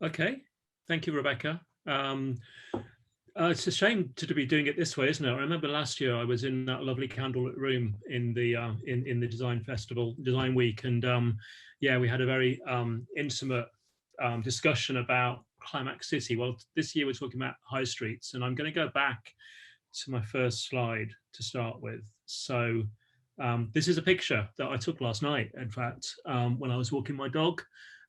Okay, thank you, Rebecca. It's a shame to be doing it this way, isn't it? I remember last year I was in that lovely candlelit room in the in the design festival, design week, and yeah, we had a very intimate discussion about Climax City. Well, this year we're talking about high streets, and I'm going to go back to my first slide to start with. So this is a picture that I took last night, in fact, when I was walking my dog.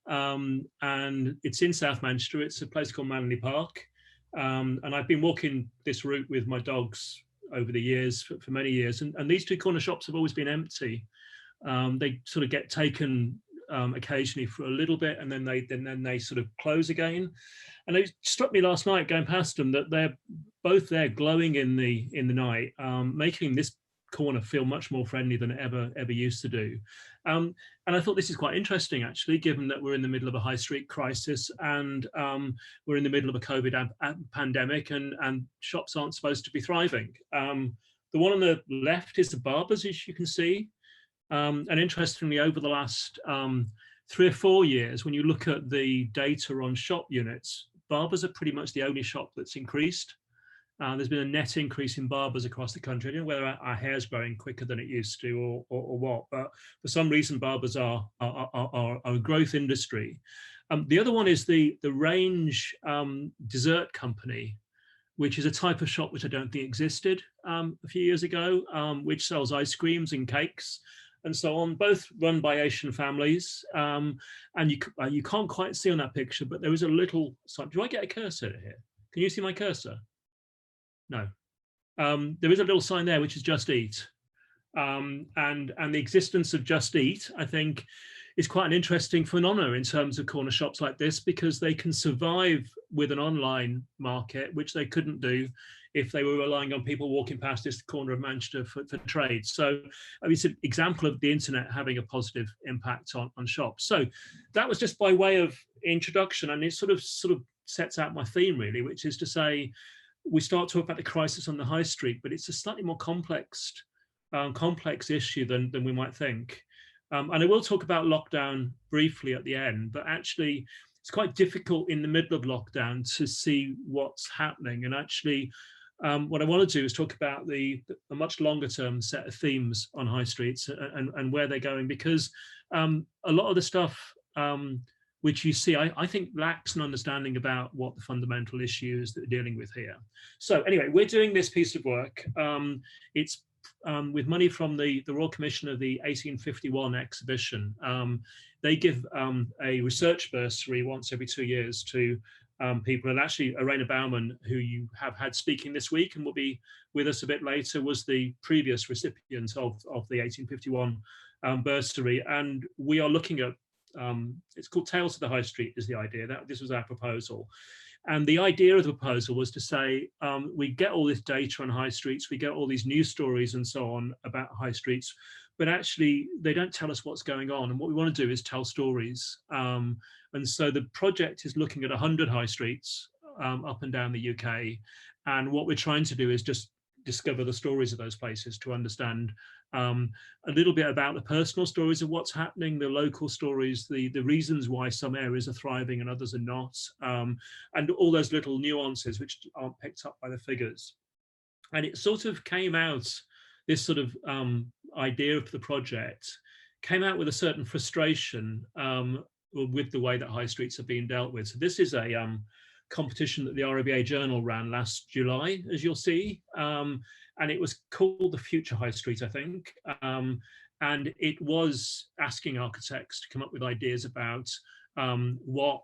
And it's in South Manchester. It's a place called Manley Park. And I've been walking this route with my dogs over the years, for many years. And these two corner shops have always been empty. They sort of get taken occasionally for a little bit, and then they sort of close again. And it struck me last night going past them that they're both there glowing in the night, making this corner feel much more friendly than it ever used to do. And I thought this is quite interesting, actually, given that we're in the middle of a high street crisis, and we're in the middle of a COVID pandemic, and shops aren't supposed to be thriving. The one on the left is the barbers, as you can see. And interestingly, over the last 3 or 4 years, when you look at the data on shop units, barbers are pretty much the only shop that's increased. There's been a net increase in barbers across the country. I don't know whether our hair's growing quicker than it used to, or what, but for some reason, barbers are a growth industry. The other one is the Range Dessert Company, which is a type of shop which I don't think existed a few years ago, which sells ice creams and cakes and so on, both run by Asian families. And you can't quite see on that picture, but there is a little, do I get a cursor here? Can you see my cursor? No. There is a little sign there, which is Just Eat. And the existence of Just Eat, I think, is quite an interesting phenomenon in terms of corner shops like this, because they can survive with an online market, which they couldn't do if they were relying on people walking past this corner of Manchester for trade. So I mean, it's an example of the internet having a positive impact on shops. So that was just by way of introduction, and it sort of sets out my theme, really, which is to say, we start talking about the crisis on the high street, but it's a slightly more complex issue than we might think. And I will talk about lockdown briefly at the end, but actually it's quite difficult in the middle of lockdown to see what's happening. And actually, what I want to do is talk about a much longer term set of themes on high streets and where they're going, because a lot of the stuff which you see, I think, lacks an understanding about what the fundamental issues that we're dealing with here. So anyway, we're doing this piece of work. It's with money from the Royal Commission of the 1851 exhibition. They give a research bursary once every 2 years to people. And actually, Arena Bauman, who you have had speaking this week and will be with us a bit later, was the previous recipient of the 1851 bursary. And we are looking at, it's called Tales of the High Street is the idea. This was our proposal. And the idea of the proposal was to say, we get all this data on high streets, we get all these news stories and so on about high streets, but actually they don't tell us what's going on. And what we want to do is tell stories. And so the project is looking at 100 high streets up and down the UK. And what we're trying to do is just discover the stories of those places, to understand a little bit about the personal stories of what's happening, the local stories, the reasons why some areas are thriving and others are not, and all those little nuances which aren't picked up by the figures. And it sort of came out, this sort of idea of the project came out with a certain frustration with the way that high streets are being dealt with. So this is a competition that the RIBA Journal ran last July, as you'll see. And it was called the Future High Street, I think. And it was asking architects to come up with ideas about what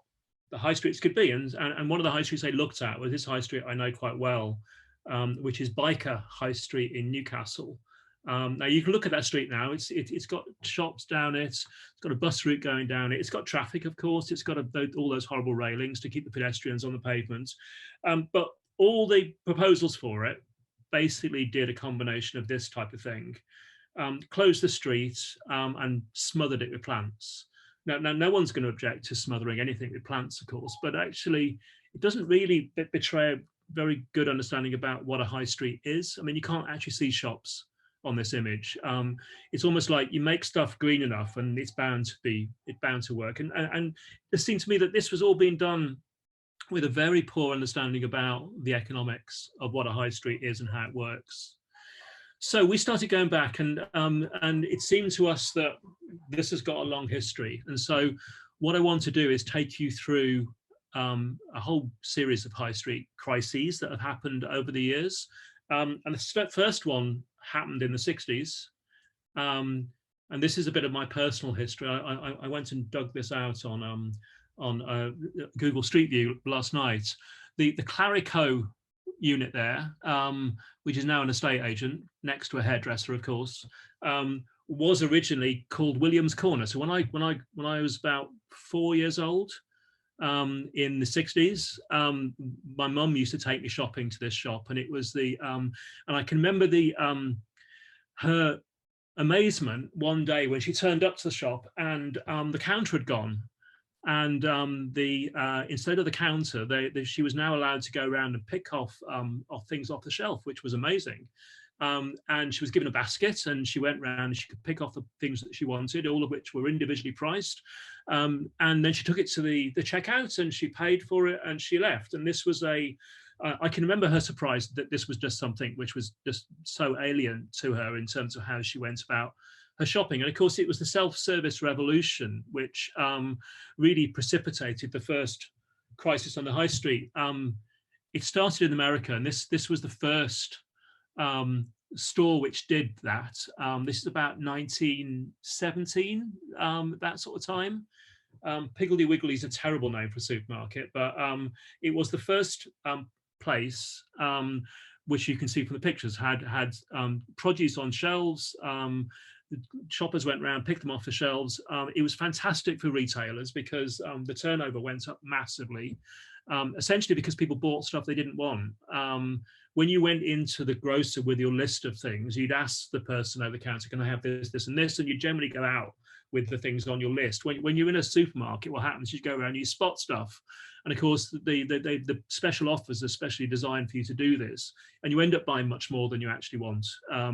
the high streets could be. And one of the high streets they looked at was this high street I know quite well, which is Biker High Street in Newcastle. Now you can look at that street now. It's got shops down it. It's got a bus route going down it. It's got traffic, of course. It's got all those horrible railings to keep the pedestrians on the pavement. But all the proposals for it basically did a combination of this type of thing: closed the street and smothered it with plants. Now, no one's going to object to smothering anything with plants, of course, but actually it doesn't really betray a very good understanding about what a high street is. I mean, you can't actually see shops on this image. It's almost like you make stuff green enough and it's bound to work. And it seemed to me that this was all being done with a very poor understanding about the economics of what a high street is and how it works. So we started going back, and it seemed to us that this has got a long history. And so what I want to do is take you through a whole series of high street crises that have happened over the years. And the first one happened in the 60s. And this is a bit of my personal history. I went and dug this out on Google Street View last night. The Clarico unit there, which is now an estate agent next to a hairdresser, of course, was originally called Williams Corner. So when I was about 4 years old, in the 60s, my mum used to take me shopping to this shop, and it was and I can remember her amazement one day when she turned up to the shop and the counter had gone. And instead of the counter, she was now allowed to go around and pick off things off the shelf, which was amazing. And she was given a basket, and she went around and she could pick off the things that she wanted, all of which were individually priced. And then she took it to the checkout and she paid for it and she left. And this was I can remember her surprise that this was just something which was just so alien to her in terms of how she went about her shopping. And of course, it was the self-service revolution which really precipitated the first crisis on the high street. It started in America, and this was the first store which did that. This is about 1917, that sort of time. Piggly Wiggly is a terrible name for a supermarket, but it was the first place which you can see from the pictures had produce on shelves. The shoppers went around, picked them off the shelves. It was fantastic for retailers because the turnover went up massively, essentially because people bought stuff they didn't want. When you went into the grocer with your list of things, you'd ask the person over the counter, can I have this, this, and this? And you generally go out with the things on your list. When you're in a supermarket, what happens is you go around and you spot stuff. And of course, the special offers are specially designed for you to do this. And you end up buying much more than you actually want.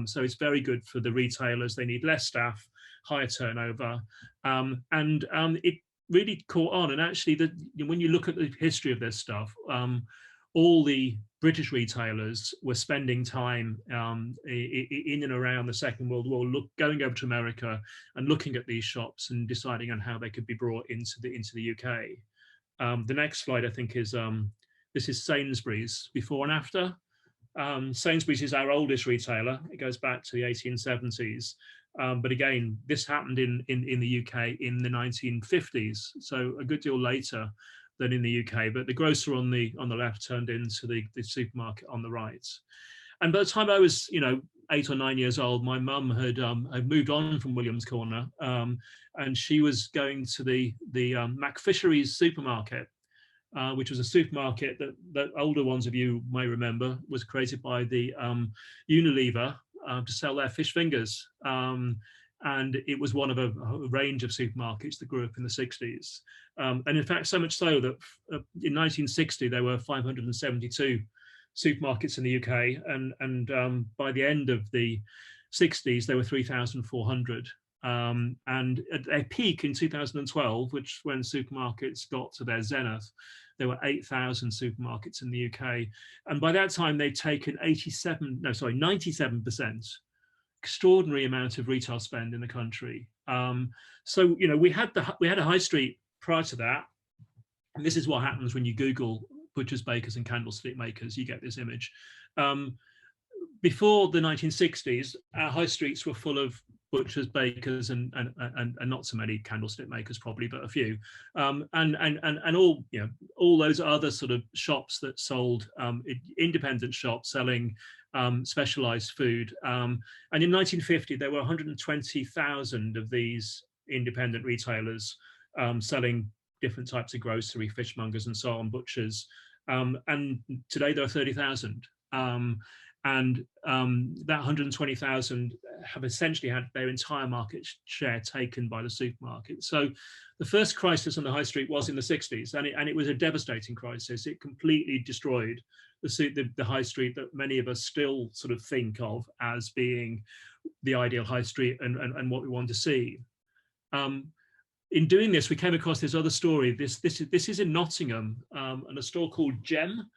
So it's very good for the retailers. They need less staff, higher turnover. And it really caught on. And actually, when you look at the history of this stuff, all the British retailers were spending time in and around the Second World War, going over to America and looking at these shops and deciding on how they could be brought into the UK. The next slide, I think, is this is Sainsbury's before and after. Sainsbury's is our oldest retailer. It goes back to the 1870s. But again, this happened in the UK in the 1950s, so a good deal later than in the UK. But the grocer on the left turned into the supermarket on the right. And by the time I was, 8 or 9 years old, my mum had moved on from Williams Corner, and she was going to the McFisheries supermarket, which was a supermarket that older ones of you may remember was created by the Unilever to sell their fish fingers. And it was one of a range of supermarkets that grew up in the 60s. And in fact, so much so that in 1960, there were 572 supermarkets in the UK. And by the end of the 60s, there were 3,400. And at their peak in 2012, which when supermarkets got to their zenith, there were 8,000 supermarkets in the UK. And by that time, they'd taken 97%. Extraordinary amount of retail spend in the country. So we had a high street prior to that, and this is what happens when you Google butchers, bakers, and candlestick makers. You get this image. Before the 1960s, our high streets were full of butchers, bakers, and not so many candlestick makers, probably, but a few, and all those other sort of shops that sold, independent shops selling specialized food. And in 1950, there were 120,000 of these independent retailers selling different types of grocery, fishmongers, and so on, butchers. And today there are 30,000. And that 120,000 have essentially had their entire market share taken by the supermarket. So the first crisis on the high street was in the 60s, and it was a devastating crisis. It completely destroyed the high street that many of us still sort of think of as being the ideal high street and what we want to see. In doing this, we came across this other story. This is in Nottingham, and a store called Gem,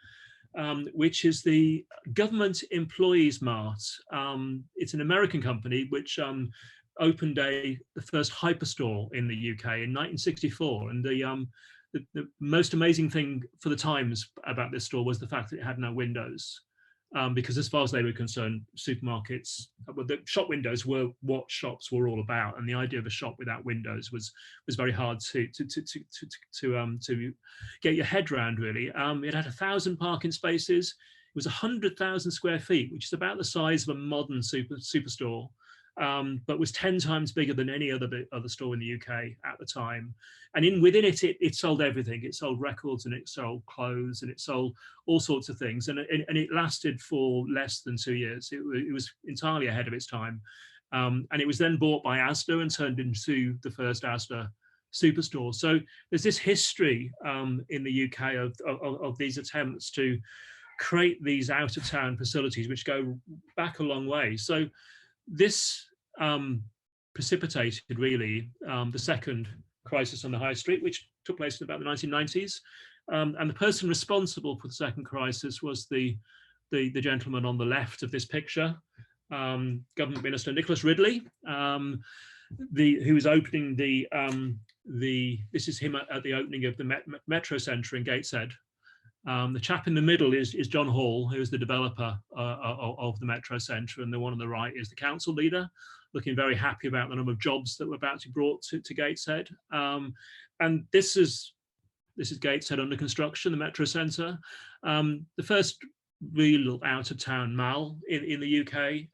which is the Government Employees Mart. It's an American company which opened the first hyperstore in the UK in 1964. And the most amazing thing for the times about this store was the fact that it had no windows. Because as far as they were concerned, supermarkets, well, the shop windows were what shops were all about, and the idea of a shop without windows was very hard to get your head around. Really, it had 1,000 parking spaces. It was 100,000 square feet, which is about the size of a modern superstore, but was 10 times bigger than any other store in the UK at the time. And within it sold everything. It sold records, and it sold clothes, and it sold all sorts of things. And it lasted for less than 2 years. It was entirely ahead of its time. And it was then bought by Asda and turned into the first Asda superstore. So there's this history in the UK of these attempts to create these out-of-town facilities, which go back a long way. So this precipitated really the second crisis on the high street, which took place in about the 1990s. And the person responsible for the second crisis was the gentleman on the left of this picture, Government Minister Nicholas Ridley, who was opening this is him at the opening of the Metro Centre in Gateshead. The chap in the middle is John Hall, who is the developer of the Metro Centre, and the one on the right is the council leader, looking very happy about the number of jobs that were about to be brought to Gateshead. And this is Gateshead under construction, the Metro Centre, the first real out-of-town mall in the UK.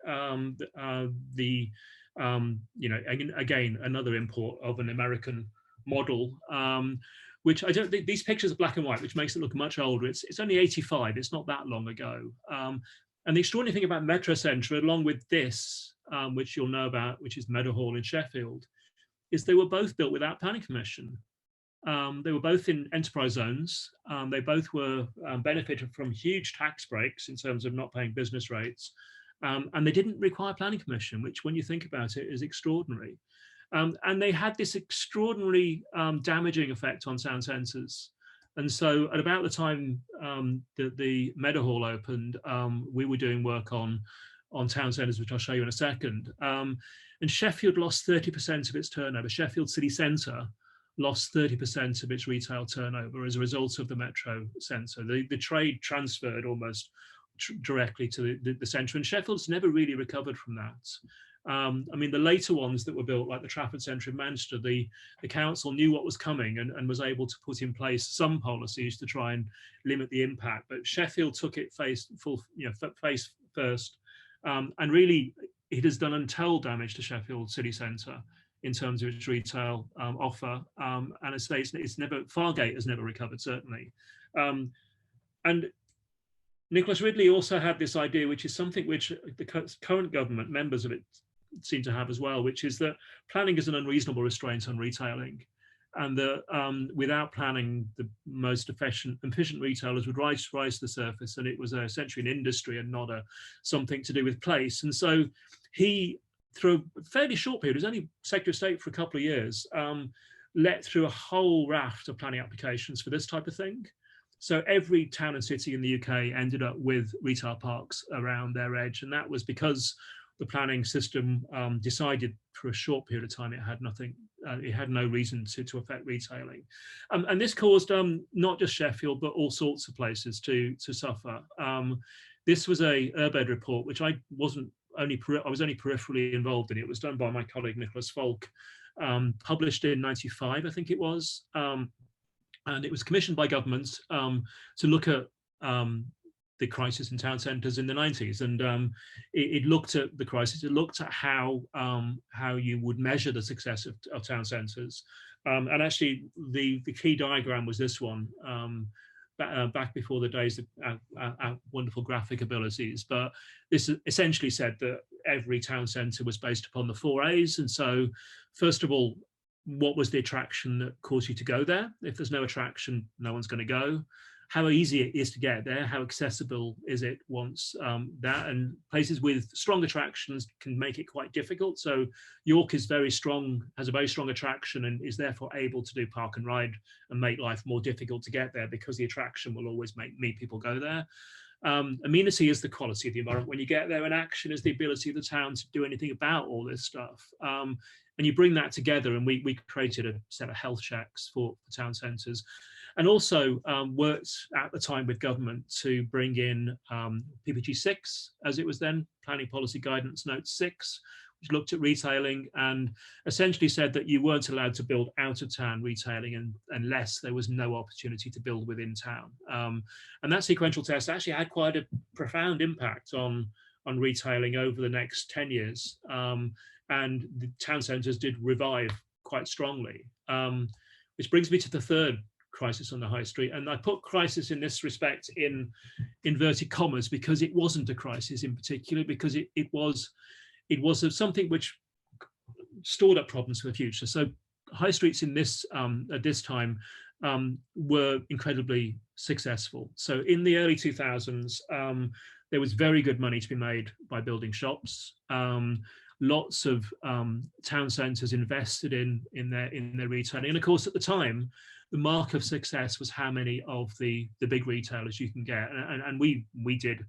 Again, another import of an American model. Which I don't think, these pictures are black and white, which makes it look much older. It's only 85, it's not that long ago. And the extraordinary thing about Metro Centre, along with this, which you'll know about, which is Meadowhall in Sheffield, is they were both built without planning permission. They were both in enterprise zones. They both were benefited from huge tax breaks in terms of not paying business rates. And they didn't require planning permission, which when you think about it is extraordinary. And they had this extraordinary damaging effect on town centres. And so at about the time that the Meadowhall opened, we were doing work on town centres, which I'll show you in a second. And Sheffield lost 30% of its turnover. Sheffield city centre lost 30% of its retail turnover as a result of the Metro Centre. The trade transferred almost directly to the centre, and Sheffield's never really recovered from that. I mean, the later ones that were built, like the Trafford Centre in Manchester, the council knew what was coming and was able to put in place some policies to try and limit the impact. But Sheffield took it face first, and really it has done untold damage to Sheffield city centre in terms of its retail offer. And as I say, it's never, Fargate has never recovered, certainly. And Nicholas Ridley also had this idea, which is something which the current government, members of it, seem to have as well, which is that planning is an unreasonable restraint on retailing, and that without planning, the most efficient retailers would rise to the surface, and it was essentially an industry and not something to do with place. And so he, through a fairly short period, he was only Secretary of State for a couple of years, let through a whole raft of planning applications for this type of thing. So every town and city in the UK ended up with retail parks around their edge, and that was because the planning system decided for a short period of time it had nothing, it had no reason to affect retailing, and this caused not just Sheffield but all sorts of places to suffer. This was a Urbed report, which I was only peripherally involved in. It was done by my colleague Nicholas Falk, published in '95, I think it was. And it was commissioned by government to look at the crisis in town centres in the 90s. And it looked at the crisis, it looked at how you would measure the success of town centres. And actually, the key diagram was this one, back before the days of our wonderful graphic abilities. But this essentially said that every town centre was based upon the 4 A's. And so, first of all, what was the attraction that caused you to go there? If there's no attraction, no one's going to go. how easy it is to get there, how accessible is it once that, and places with strong attractions can make it quite difficult. So York is very strong, has a very strong attraction, and is therefore able to do park and ride and make life more difficult to get there, because the attraction will always make people go there. Amenity is the quality of the environment when you get there, and action is the ability of the town to do anything about all this stuff. And you bring that together, and we created a set of health checks for town centres, and also worked at the time with government to bring in PPG 6, as it was then, Planning Policy Guidance Note 6, which looked at retailing and essentially said that you weren't allowed to build out of town retailing unless there was no opportunity to build within town. And that sequential test actually had quite a profound impact on retailing over the next 10 years. And the town centres did revive quite strongly, which brings me to the third crisis on the high street. And I put crisis in this respect in inverted commas, because it wasn't a crisis in particular, because it was something which stored up problems for the future. So high streets in this at this time were incredibly successful. So in the early 2000s, there was very good money to be made by building shops. Lots of town centres invested in their retailing, and of course at the time, the mark of success was how many of the big retailers you can get, and we did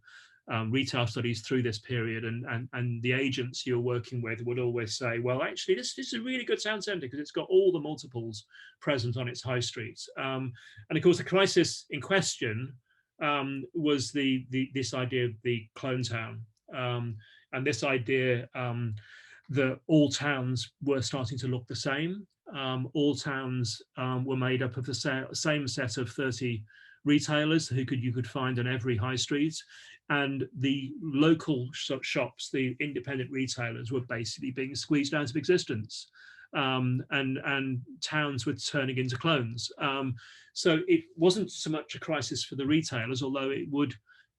retail studies through this period, and the agents you're working with would always say, well, actually this is a really good town centre because it's got all the multiples present on its high streets. And of course the crisis in question was this idea of the clone town, and this idea that all towns were starting to look the same. All towns were made up of the same set of 30 retailers who you could find on every high street, and the local shops, the independent retailers, were basically being squeezed out of existence, and towns were turning into clones. So it wasn't so much a crisis for the retailers, although it would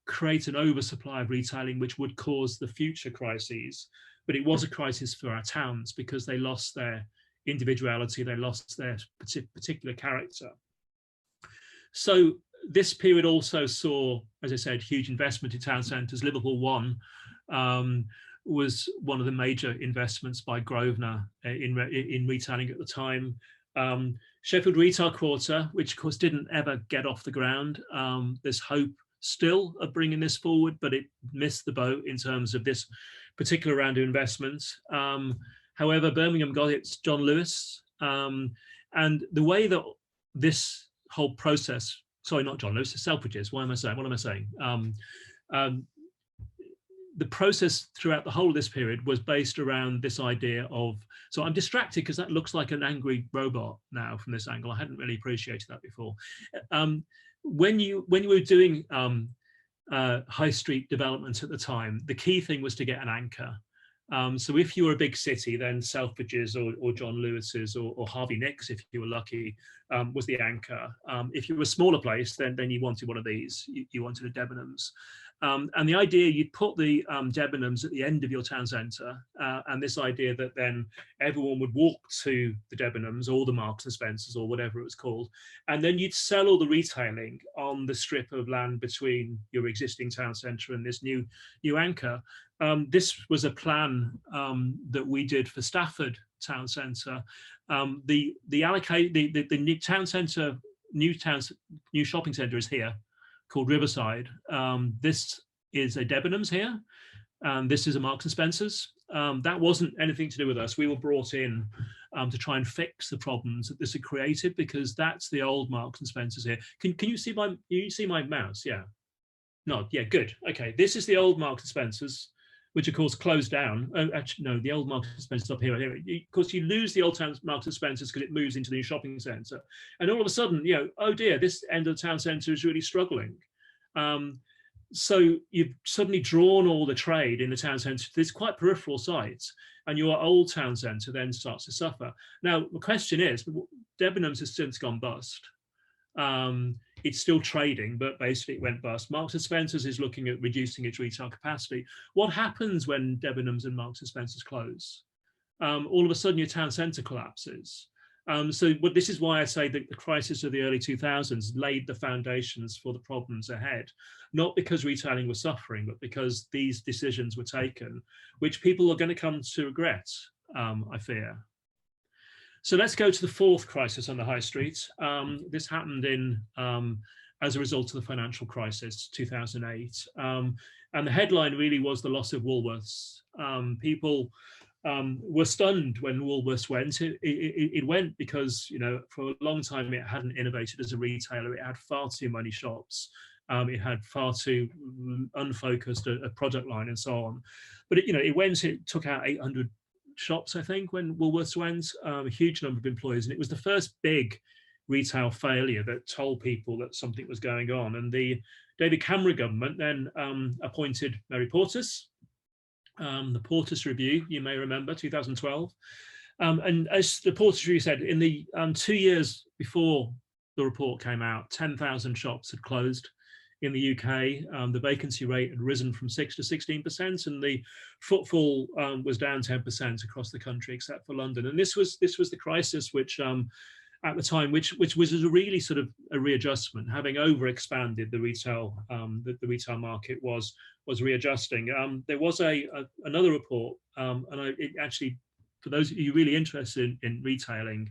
create an oversupply of retailing which would cause the future crises, but it was a crisis for our towns because they lost their individuality, they lost their particular character. So this period also saw, as I said, huge investment in town centres. Liverpool One was one of the major investments by Grosvenor in retailing at the time. Sheffield Retail Quarter, which of course didn't ever get off the ground. There's hope still of bringing this forward, but it missed the boat in terms of this particular round of investments. However, Birmingham got its John Lewis, and the way that this whole process, sorry, not John Lewis, Selfridges, what am I saying? The process throughout the whole of this period was based around this idea of, so I'm distracted because that looks like an angry robot now from this angle. I hadn't really appreciated that before. When you were doing high street development at the time, the key thing was to get an anchor. So if you were a big city, then Selfridges or John Lewis's or Harvey Nicks, if you were lucky, was the anchor. If you were a smaller place, then you wanted one of these. You wanted a Debenhams. And the idea, you'd put the Debenhams at the end of your town centre, and this idea that then everyone would walk to the Debenhams or the Marks and Spencers or whatever it was called, and then you'd sell all the retailing on the strip of land between your existing town centre and this new new This was a plan that we did for Stafford town centre. The new town centre, new shopping centre is here, called Riverside. This is a Debenhams here, and this is a Marks and Spencers. That wasn't anything to do with us. We were brought in to try and fix the problems that this had created, because that's the old Marks and Spencers here. Can you see my mouse? Yeah. No. Yeah. Good. Okay. This is the old Marks and Spencers, which of course closed down. Oh, actually, no, the old Marks and Spencers up here. Of course, you lose the old Marks and Spencers because it moves into the new shopping centre. And all of a sudden, oh dear, this end of the town centre is really struggling. So you've suddenly drawn all the trade in the town centre to these quite peripheral sites, and your old town centre then starts to suffer. Now, the question is, Debenhams has since gone bust. It's still trading, but basically it went bust. Marks and Spencers is looking at reducing its retail capacity. What happens when Debenhams and Marks and Spencers close? All of a sudden your town centre collapses. So this is why I say that the crisis of the early 2000s laid the foundations for the problems ahead, not because retailing was suffering, but because these decisions were taken, which people are going to come to regret, I fear. So let's go to the fourth crisis on the high street. This happened as a result of the financial crisis, 2008. And the headline really was the loss of Woolworths. People were stunned when Woolworths went. It went because, for a long time it hadn't innovated as a retailer. It had far too many shops. It had far too unfocused a product line and so on. But it took out 800 shops, I think, when Woolworths went, a huge number of employees. And it was the first big retail failure that told people that something was going on. And the David Cameron government then appointed Mary Portas, the Portas Review, you may remember, 2012. And as the Portas Review said, in the 2 years before the report came out, 10,000 shops had closed in the UK. The vacancy rate had risen from 6 to 16%, and the footfall was down 10% across the country, except for London. And this was the crisis which, at the time, which was a really sort of a readjustment, having overexpanded the retail, the retail market was readjusting. There was another report, and it actually, for those of you really interested in retailing,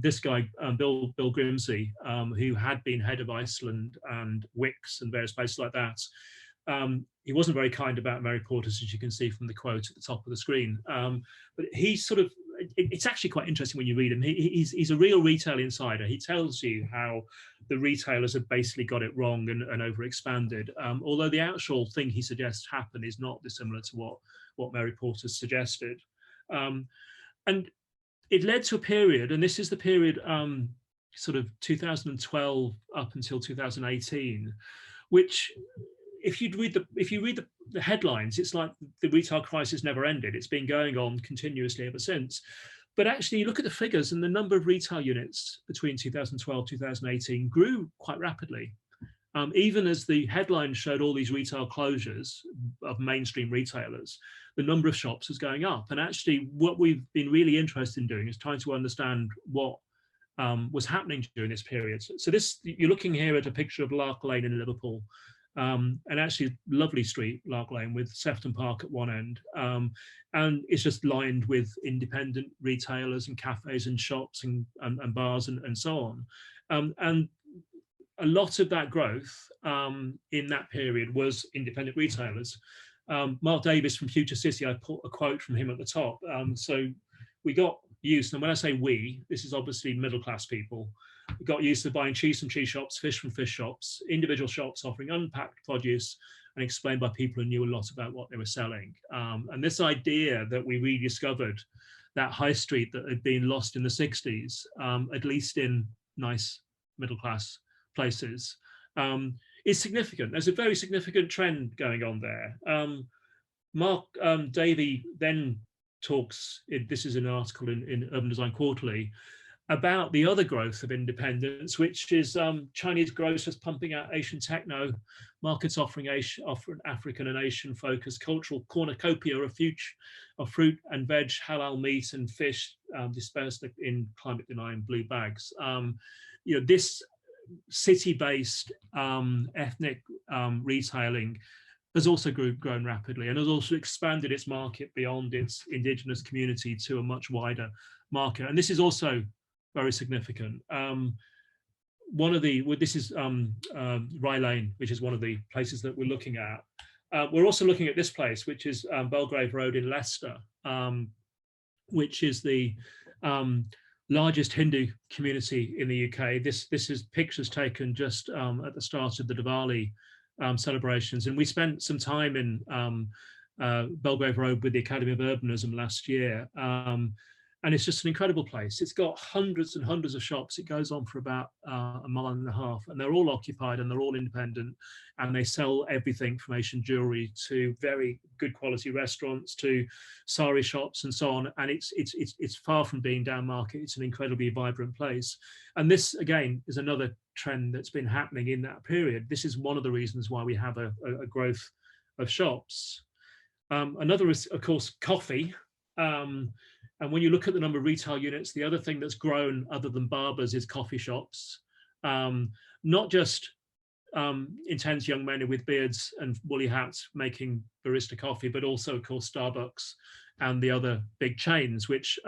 this guy, Bill Grimsey, who had been head of Iceland and Wix and various places like that, he wasn't very kind about Mary Portas, as you can see from the quote at the top of the screen. But he sort of, it's actually quite interesting when you read him. He's a real retail insider. He tells you how the retailers have basically got it wrong and overexpanded. Although the actual thing he suggests happened is not dissimilar to what Mary Portas suggested. And it led to a period, and this is the period sort of 2012 up until 2018, which if you read the headlines, it's like the retail crisis never ended. It's been going on continuously ever since. But actually, you look at the figures, and the number of retail units between 2012 2018 grew quite rapidly. Even as the headlines showed all these retail closures of mainstream retailers, the number of shops was going up. And actually, what we've been really interested in doing is trying to understand what was happening during this period. So you're looking here at a picture of Lark Lane in Liverpool, and actually lovely street, Lark Lane, with Sefton Park at one end. And it's just lined with independent retailers and cafes and shops and bars and so on. And a lot of that growth in that period was independent retailers. Mark Davis from Future City, I put a quote from him at the top. So we got used, and when I say we, this is obviously middle-class people, we got used to buying cheese from cheese shops, fish from fish shops, individual shops offering unpacked produce and explained by people who knew a lot about what they were selling. And this idea that we rediscovered that high street that had been lost in the 60s, at least in nice middle-class places, is significant. There's a very significant trend going on there. Mark Davey then talks, this is an article in Urban Design Quarterly, about the other growth of independence, which is Chinese grocers pumping out Asian techno, markets offering African and Asian focused cultural cornucopia of fruit and veg, halal meat and fish dispersed in climate denying blue bags. This city-based ethnic retailing has also grown rapidly and has also expanded its market beyond its indigenous community to a much wider market. And this is also very significant. This is Rye Lane, which is one of the places that we're looking at. We're also looking at this place, which is Belgrave Road in Leicester, which is the largest Hindu community in the UK. This is pictures taken just at the start of the Diwali celebrations, and we spent some time in Belgrave Road with the Academy of Urbanism last year, and it's just an incredible place. It's got hundreds and hundreds of shops. It goes on for about a mile and a half, and they're all occupied and they're all independent, and they sell everything from Asian jewelry to very good quality restaurants to sari shops and so on. And it's far from being down market. It's an incredibly vibrant place. And this again is another trend that's been happening in that period. This is one of the reasons why we have a growth of shops. Another is, of course, coffee. And when you look at the number of retail units, the other thing that's grown other than barbers is coffee shops. Not just intense young men with beards and woolly hats making barista coffee, but also, of course, Starbucks and the other big chains, which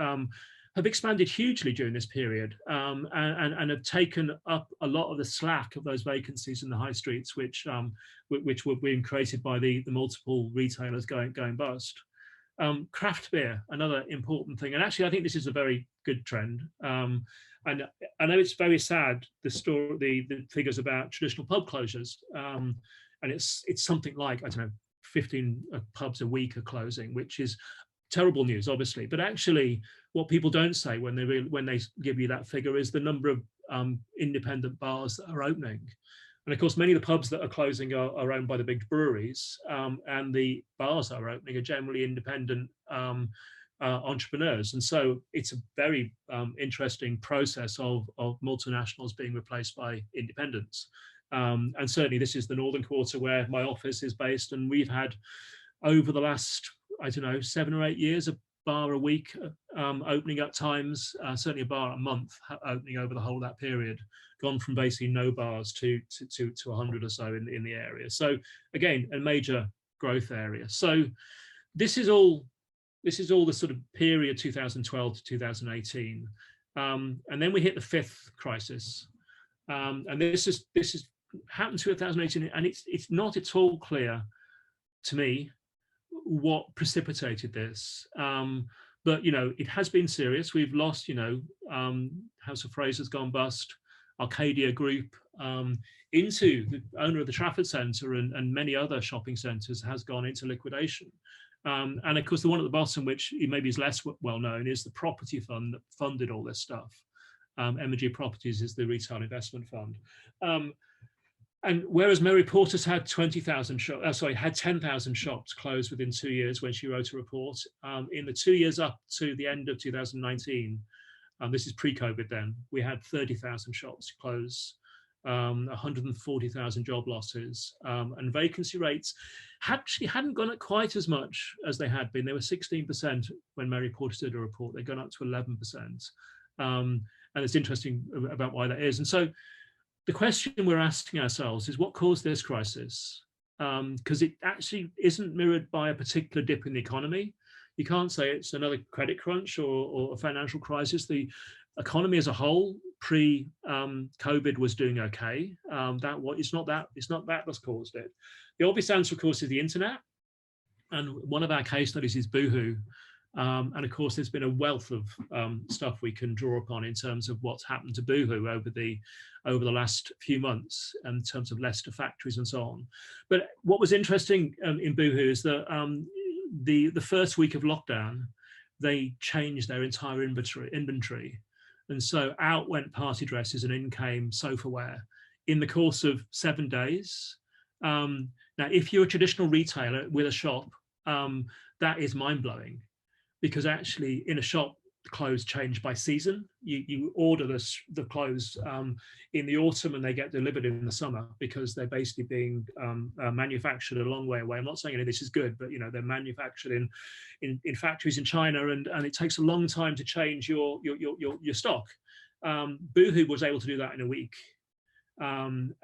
have expanded hugely during this period, and have taken up a lot of the slack of those vacancies in the high streets, which were being created by the multiple retailers going bust. Craft beer, another important thing, and actually I think this is a very good trend. And I know it's very sad, the figures about traditional pub closures, and it's something like, I don't know, 15 pubs a week are closing, which is terrible news, obviously. But actually, what people don't say when they give you that figure is the number of independent bars that are opening. And of course, many of the pubs that are closing are owned by the big breweries, and the bars that are opening are generally independent entrepreneurs. And so it's a very interesting process of multinationals being replaced by independents. And certainly this is the Northern Quarter where my office is based. And we've had, over the last, I don't know, 7 or 8 years, a bar a week opening at times, certainly a bar a month opening over the whole of that period, gone from basically no bars to 100 or so in the area. So again, a major growth area. So this is all the sort of period 2012 to 2018. And then we hit the fifth crisis. And this is happened to 2018, and it's not at all clear to me what precipitated this. But it has been serious. We've lost, House of Fraser's gone bust, Arcadia Group, into the owner of the Trafford Centre and many other shopping centres has gone into liquidation. And of course, the one at the bottom, which maybe is less well known, is the property fund that funded all this stuff. M&G Properties is the retail investment fund. And whereas Mary Portas had 10,000 shops closed within 2 years when she wrote a report, in the 2 years up to the end of 2019, this is pre-COVID then, we had 30,000 shops close, 140,000 job losses, and vacancy rates actually hadn't gone up quite as much as they had been. They were 16% when Mary Portas did a report. They've gone up to 11%. And it's interesting about why that is. And so the question we're asking ourselves is, what caused this crisis? Because it actually isn't mirrored by a particular dip in the economy. You can't say it's another credit crunch or a financial crisis. The economy as a whole, pre-COVID, was doing okay. It's not that that's caused it. The obvious answer, of course, is the internet. And one of our case studies is Boohoo. And of course, there's been a wealth of stuff we can draw upon in terms of what's happened to Boohoo over the last few months in terms of Leicester factories and so on. But what was interesting in Boohoo is that the first week of lockdown, they changed their entire inventory. And so out went party dresses and in came sofa wear in the course of 7 days. Now, if you're a traditional retailer with a shop, that is mind-blowing. Because actually in a shop, clothes change by season. You order the clothes in the autumn and they get delivered in the summer because they're basically being manufactured a long way away. I'm not saying any of this is good, but they're manufactured in factories in China, and it takes a long time to change your stock. Boohoo was able to do that in a week, and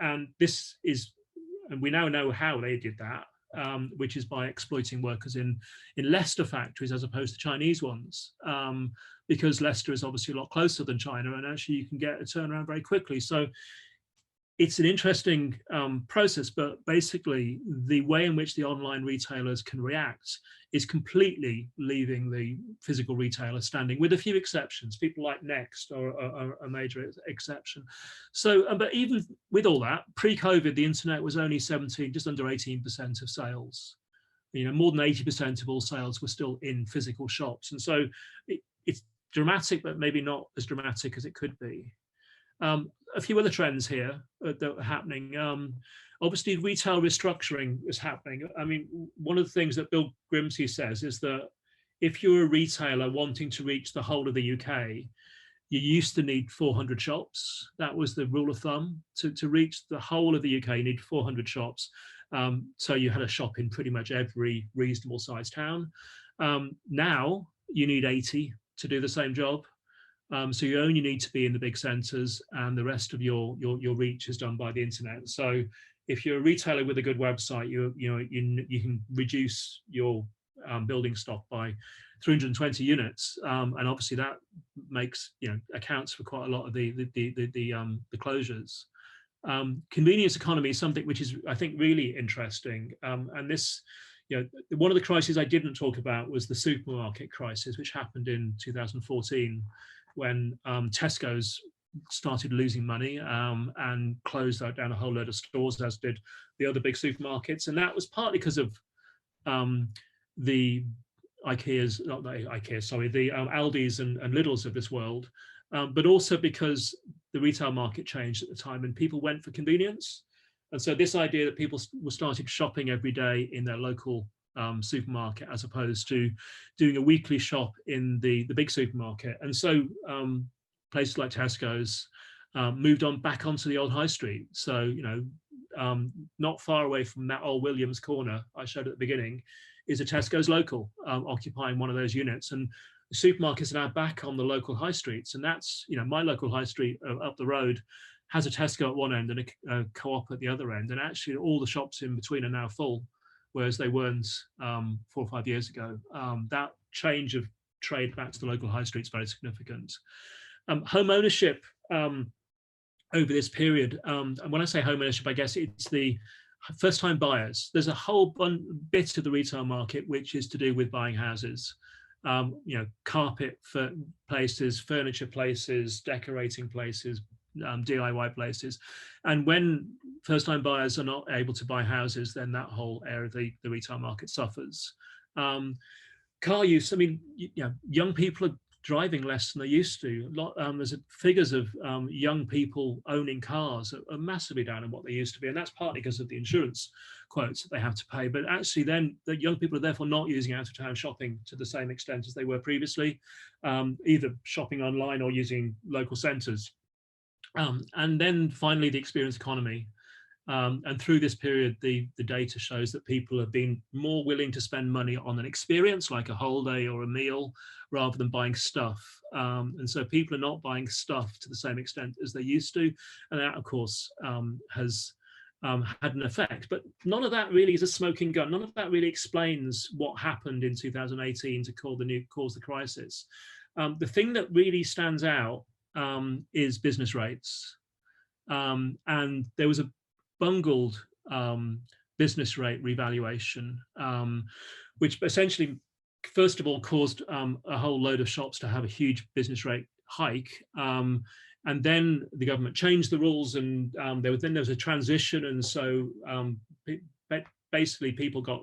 we now know how they did that. Which is by exploiting workers in Leicester factories as opposed to Chinese ones, because Leicester is obviously a lot closer than China, and actually you can get a turnaround very quickly. So it's an interesting process, but basically the way in which the online retailers can react is completely leaving the physical retailer standing, with a few exceptions. People like Next are a major exception. So, but even with all that, pre-COVID, the internet was only just under 18% of sales. More than 80% of all sales were still in physical shops. And so it's dramatic, but maybe not as dramatic as it could be. A few other trends here that are happening. Obviously, retail restructuring is happening. I mean, one of the things that Bill Grimsey says is that if you're a retailer wanting to reach the whole of the UK, you used to need 400 shops. That was the rule of thumb. To reach the whole of the UK, you need 400 shops. So you had a shop in pretty much every reasonable sized town. Now you need 80 to do the same job. So you only need to be in the big centres, and the rest of your reach is done by the internet. So if you're a retailer with a good website, you can reduce your building stock by 320 units, and obviously that makes accounts for quite a lot of the closures. Convenience economy is something which is, I think, really interesting, and this. One of the crises I didn't talk about was the supermarket crisis, which happened in 2014, when Tesco's started losing money and closed out down a whole load of stores, as did the other big supermarkets. And that was partly because of the IKEA's, not the IKEA, sorry, the Aldi's and Lidl's of this world, but also because the retail market changed at the time and people went for convenience. And so this idea that people were started shopping every day in their local supermarket, as opposed to doing a weekly shop in the big supermarket. And so places like Tesco's moved on back onto the old high street. So, not far away from that old Williams corner I showed at the beginning is a Tesco's local, occupying one of those units. And the supermarkets are now back on the local high streets. And that's, my local high street up the road has a Tesco at one end and a Co-op at the other end. And actually all the shops in between are now full, whereas they weren't 4 or 5 years ago. That change of trade back to the local high street is very significant. Home ownership over this period, and when I say home ownership, I guess it's the first-time buyers. There's a whole bit of the retail market which is to do with buying houses. Carpet for places, furniture places, decorating places, DIY places. And when first-time buyers are not able to buy houses, then that whole area of the retail market suffers. Car use, I mean, young people are driving less than they used to. There's figures of young people owning cars are massively down on what they used to be, and that's partly because of the insurance quotes that they have to pay. But actually, then the young people are therefore not using out-of-town shopping to the same extent as they were previously, either shopping online or using local centres. And then finally, the experience economy. And through this period, the data shows that people have been more willing to spend money on an experience like a holiday or a meal rather than buying stuff. And so people are not buying stuff to the same extent as they used to. And that, of course, has had an effect. But none of that really is a smoking gun. None of that really explains what happened in 2018 to cause the crisis. The thing that really stands out is business rates. And there was a bungled business rate revaluation, which essentially, first of all, caused a whole load of shops to have a huge business rate hike. And then the government changed the rules, and there was a transition. And so basically people got,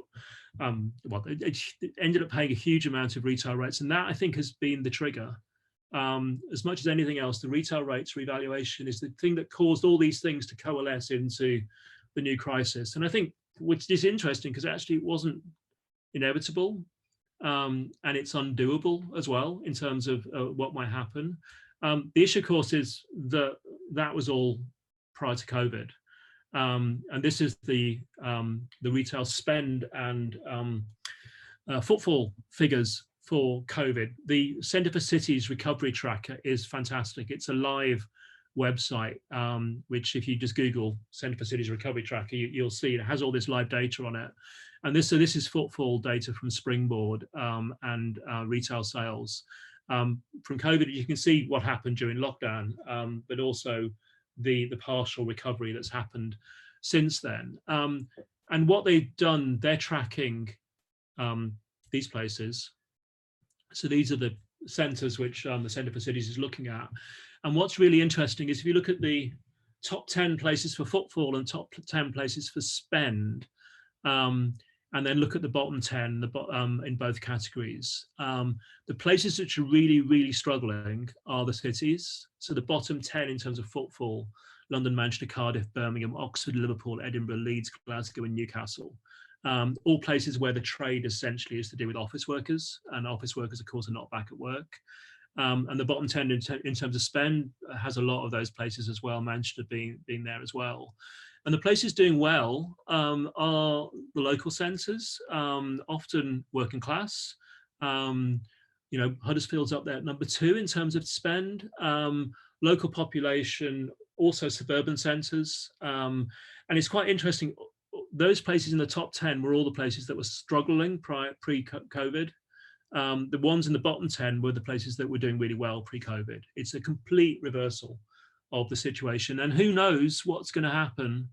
it ended up paying a huge amount of retail rates. And that, I think, has been the trigger. As much as anything else, the retail rates revaluation is the thing that caused all these things to coalesce into the new crisis. And I think, which is interesting, because actually it wasn't inevitable, and it's undoable as well in terms of what might happen. The issue, of course, is that was all prior to COVID. And this is the retail spend and footfall figures for COVID. The Centre for Cities Recovery Tracker is fantastic. It's a live website, which if you just Google Centre for Cities Recovery Tracker, you'll see it has all this live data on it. And this is footfall data from Springboard and retail sales. From COVID, you can see what happened during lockdown, but also the partial recovery that's happened since then. And what they've done, they're tracking these places. So these are the centres which the Centre for Cities is looking at. And what's really interesting is if you look at the top 10 places for footfall and top 10 places for spend, and then look at the bottom 10 in both categories. The places which are really, really struggling are the cities. So the bottom 10 in terms of footfall: London, Manchester, Cardiff, Birmingham, Oxford, Liverpool, Edinburgh, Leeds, Glasgow, and Newcastle. All places where the trade essentially is to do with office workers, and office workers, of course, are not back at work. And the bottom 10 in terms of spend has a lot of those places as well, Manchester being there as well. And the places doing well are the local centres, often working class. you know, Huddersfield's up there at number 2 in terms of spend. Local population, also suburban centres. And it's quite interesting, those places in the top 10 were all the places that were struggling pre-COVID. The ones in the bottom 10 were the places that were doing really well pre-COVID. It's a complete reversal of the situation. And who knows what's going to happen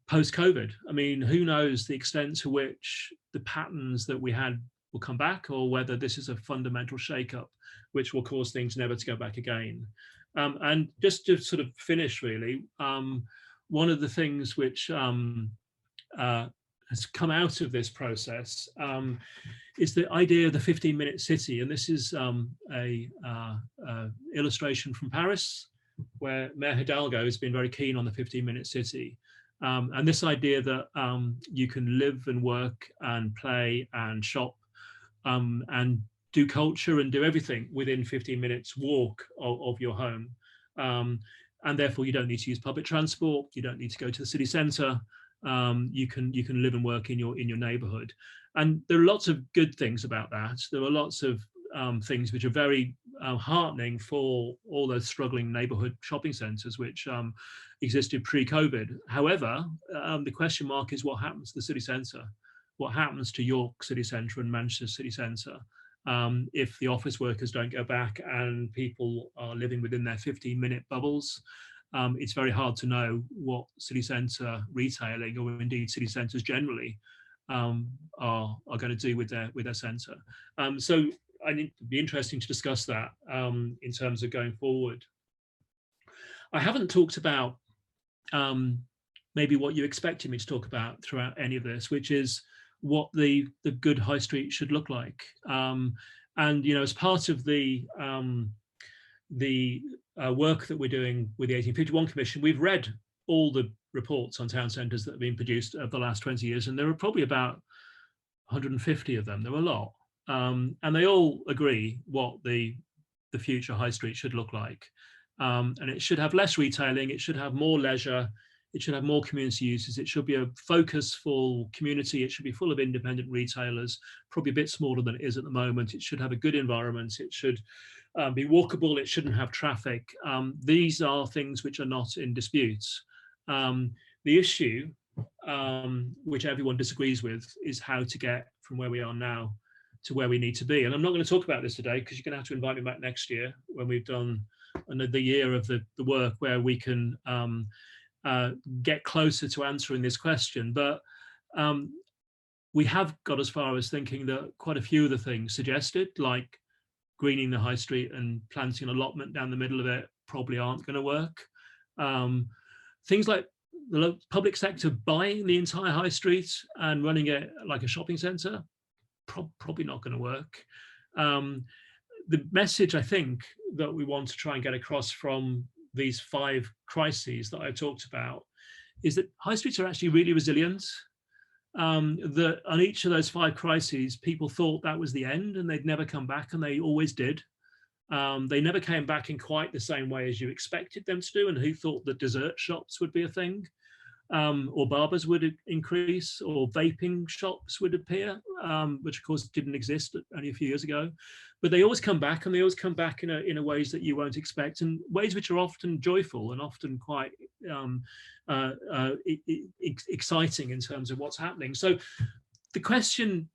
post-COVID. I mean, who knows the extent to which the patterns that we had will come back, or whether this is a fundamental shake-up which will cause things never to go back again. And just to sort of finish, really, one of the things which has come out of this process is the idea of the 15-minute city. And this is a illustration from Paris, where Mayor Hidalgo has been very keen on the 15-minute city. And this idea that you can live and work and play and shop and do culture and do everything within 15 minutes walk of your home. And therefore you don't need to use public transport. You don't need to go to the city centre. You can live and work in your neighbourhood. And there are lots of good things about that. There are lots of things which are very heartening for all those struggling neighbourhood shopping centres which existed pre-COVID. However, the question mark is what happens to the city centre? What happens to York city centre and Manchester city centre if the office workers don't go back and people are living within their 15-minute bubbles? It's very hard to know what city centre retailing, or indeed city centres generally, are going to do with their centre. So I think it'd be interesting to discuss that in terms of going forward. I haven't talked about maybe what you expected me to talk about throughout any of this, which is what the good high street should look like. And you know, as part of the work that we're doing with the 1851 Commission, we've read all the reports on town centres that have been produced over the last 20 years, and there are probably about 150 of them. There were a lot, and they all agree what the future high street should look like. And it should have less retailing, it should have more leisure, it should have more community uses, it should be a focusful community, it should be full of independent retailers, probably a bit smaller than it is at the moment. It should have a good environment, it should be walkable, it shouldn't have traffic. These are things which are not in dispute. The issue, which everyone disagrees with, is how to get from where we are now to where we need to be. And I'm not going to talk about this today, because you're going to have to invite me back next year when we've done another year of the work where we can get closer to answering this question. But we have got as far as thinking that quite a few of the things suggested, like greening the high street and planting an allotment down the middle of it, probably aren't going to work. Things like the public sector buying the entire high street and running it like a shopping centre, probably not going to work. The message, I think, that we want to try and get across from these 5 crises that I talked about is that high streets are actually really resilient. That on each of those 5 crises, people thought that was the end and they'd never come back, and they always did. They never came back in quite the same way as you expected them to do, and who thought that dessert shops would be a thing, or barbers would increase, or vaping shops would appear, which of course didn't exist only a few years ago. But they always come back, and they always come back in a ways that you won't expect, and ways which are often joyful and often quite exciting in terms of what's happening. So the question,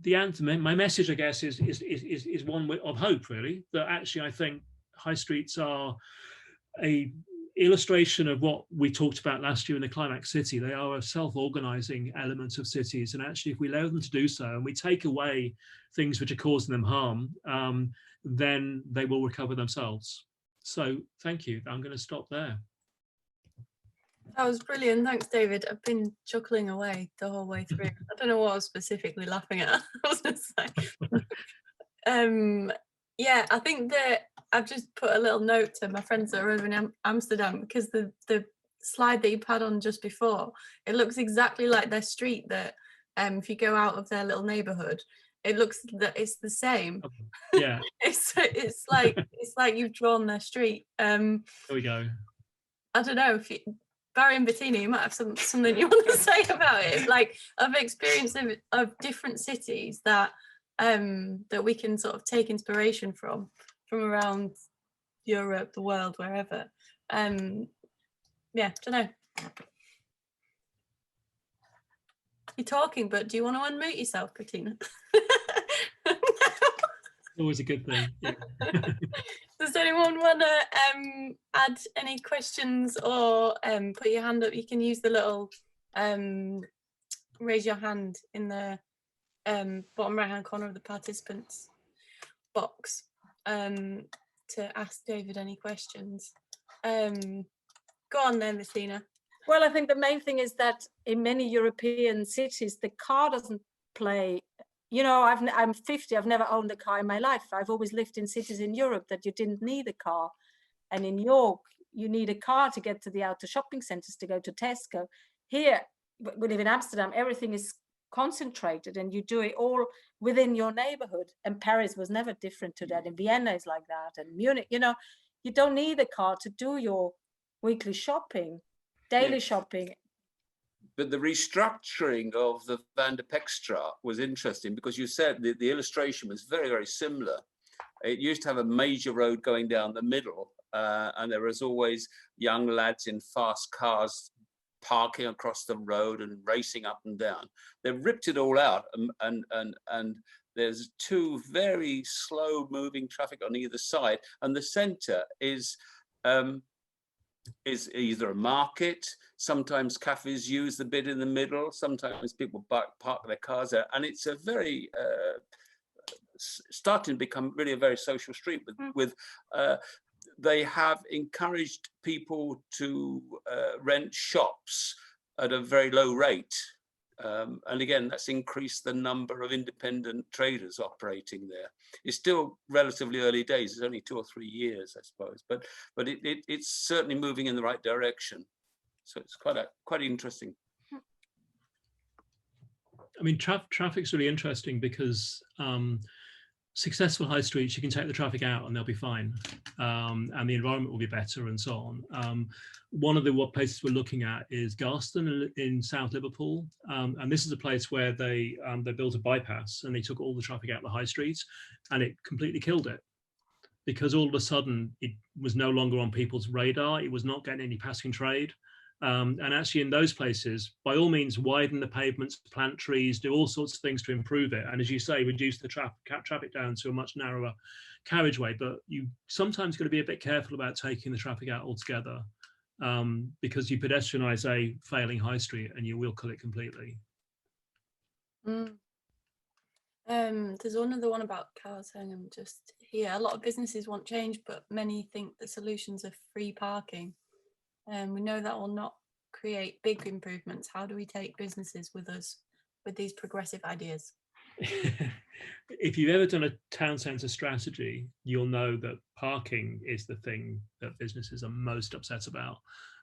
the answer, my message, I guess, is one of hope, really, that actually I think high streets are a illustration of what we talked about last year in the Climax City. They are a self-organizing element of cities, and actually if we allow them to do so and we take away things which are causing them harm, then they will recover themselves. So thank you. I'm going to stop there. That was brilliant. Thanks, David. I've been chuckling away the whole way through. I don't know what I was specifically laughing at. I was going to say. Yeah, I think that I've just put a little note to my friends that are over in Amsterdam, because the slide that you had on just before, it looks exactly like their street, that if you go out of their little neighborhood, it looks that it's the same. Yeah. it's like you've drawn their street. There we go. I don't know if Barry and Bettina, you might have something you want to say about it. Like, I've experienced of different cities that that we can sort of take inspiration from around Europe, the world, wherever. Yeah, don't know. You're talking, but do you want to unmute yourself, Katina? Always a good thing. Yeah. Does anyone want to add any questions or put your hand up? You can use the little raise your hand in the bottom right hand corner of the participants box to ask David any questions. Go on then, Messina. Well, I think the main thing is that in many European cities, the car doesn't play. You know, I'm 50, I've never owned a car in my life. I've always lived in cities in Europe that you didn't need a car. And in York, you need a car to get to the outer shopping centers, to go to Tesco. Here, we live in Amsterdam, everything is concentrated and you do it all within your neighborhood. And Paris was never different to that. And Vienna is like that. And Munich, you know, you don't need a car to do your weekly shopping, daily shopping. But the restructuring of the Van der Pekstraat was interesting because you said the illustration was very, very similar. It used to have a major road going down the middle, and there was always young lads in fast cars parking across the road and racing up and down. They ripped it all out, and there's two very slow moving traffic on either side, and the center is either a market. Sometimes cafes use the bit in the middle. Sometimes people park their cars there, and it's a very starting to become really a very social street. With they have encouraged people to rent shops at a very low rate, and again, that's increased the number of independent traders operating there. It's still relatively early days. It's only 2 or 3 years, I suppose, but it's certainly moving in the right direction. So it's quite interesting. I mean, traffic's really interesting because successful high streets, you can take the traffic out and they'll be fine, and the environment will be better and so on. One of the places we're looking at is Garston in South Liverpool, and this is a place where they built a bypass and they took all the traffic out of the high streets, and it completely killed it because all of a sudden it was no longer on people's radar. It was not getting any passing trade. And actually in those places, by all means, widen the pavements, plant trees, do all sorts of things to improve it. And as you say, reduce the traffic down to a much narrower carriageway. But you sometimes got to be a bit careful about taking the traffic out altogether, because you pedestrianize a failing high street and you will kill it completely. There's another one about cars. Hang on, just here. A lot of businesses want change, but many think the solutions are free parking. We know that will not create big improvements. How do we take businesses with us with these progressive ideas? If you've ever done a town centre strategy, you'll know that parking is the thing that businesses are most upset about.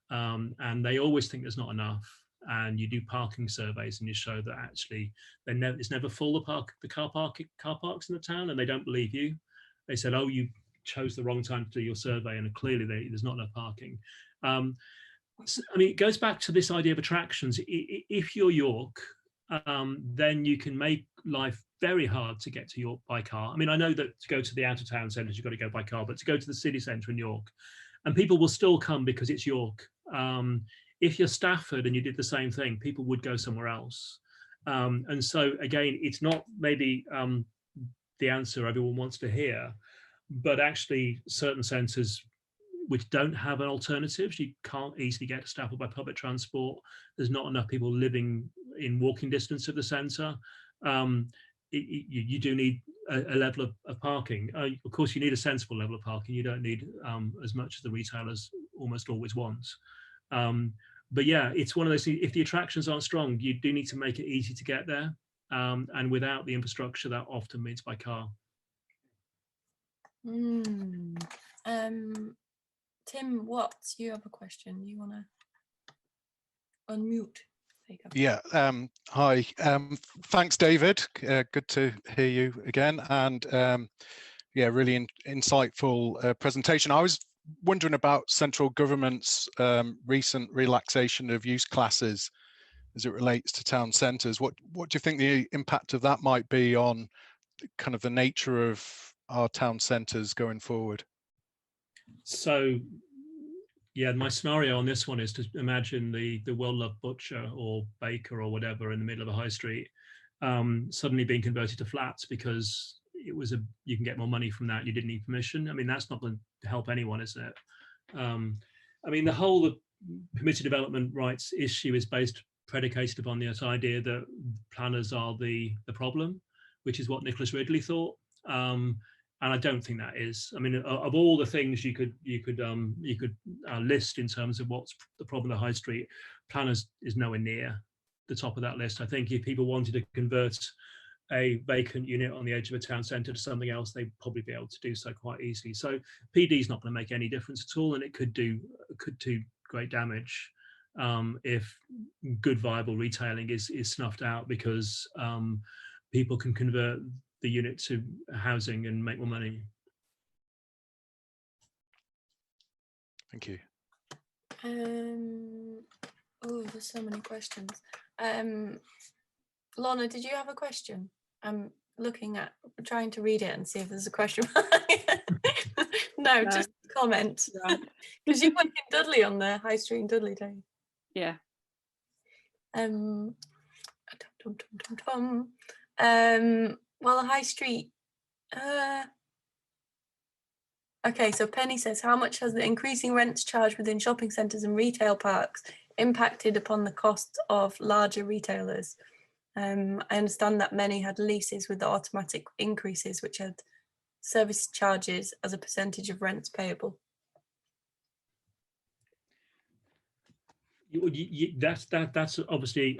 And they always think there's not enough. And you do parking surveys and you show that actually it's never full, the car parks in the town, and they don't believe you. They said, oh, you chose the wrong time to do your survey, and clearly there's not enough parking. I mean, it goes back to this idea of attractions. If you're York, then you can make life very hard to get to York by car. I mean, I know that to go to the outer town centres, you've got to go by car, but to go to the city centre in York, and people will still come because it's York. If you're Stafford and you did the same thing, people would go somewhere else. And so again, it's not maybe the answer everyone wants to hear, but actually certain centres which don't have alternatives, you can't easily get to Stafford by public transport. There's not enough people living in walking distance of the centre. You do need a level of parking. Of course, you need a sensible level of parking. You don't need as much as the retailers almost always want. But yeah, it's one of those things. If the attractions aren't strong, you do need to make it easy to get there. And without the infrastructure, that often means by car. Tim Watts, you have a question. You want to unmute? Yeah. Hi. Thanks, David. Good to hear you again. And yeah, really insightful presentation. I was wondering about central government's recent relaxation of use classes as it relates to town centres. What do you think the impact of that might be on kind of the nature of our town centres going forward? So, yeah, my scenario on this one is to imagine the well-loved butcher or baker or whatever in the middle of a high street suddenly being converted to flats because you can get more money from that. You didn't need permission. I mean, that's not going to help anyone, is it? I mean, the permitted development rights issue is predicated upon this idea that planners are the problem, which is what Nicholas Ridley thought. And I don't think that is. I mean, of all the things you could list in terms of what's the problem of the high street, planners is nowhere near the top of that list. I think if people wanted to convert a vacant unit on the edge of a town centre to something else, they'd probably be able to do so quite easily. So PD is not going to make any difference at all, and it could do great damage if good viable retailing is snuffed out because people can convert the unit to housing and make more money. Thank you. Oh, there's so many questions. Lorna, did you have a question? I'm trying to read it and see if there's a question. No, just comment. Because you went in Dudley on the high street in Dudley, don't you? Yeah. Well, the high street. Okay, so Penny says, how much has the increasing rents charged within shopping centres and retail parks impacted upon the cost of larger retailers? I understand that many had leases with the automatic increases, which had service charges as a percentage of rents payable. That's obviously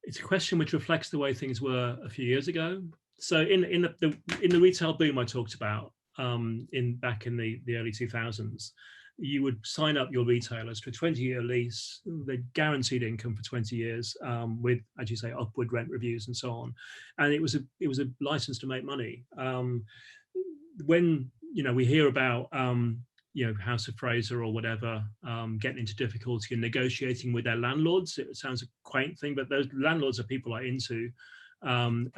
it's a question which reflects the way things were a few years ago. So in the retail boom I talked about back in the early 2000s, you would sign up your retailers to a 20-year lease, the guaranteed income for 20 years with, as you say, upward rent reviews and so on. And it was a license to make money. When we hear about House of Fraser or whatever getting into difficulty and negotiating with their landlords, it sounds a quaint thing, but those landlords are people like Into and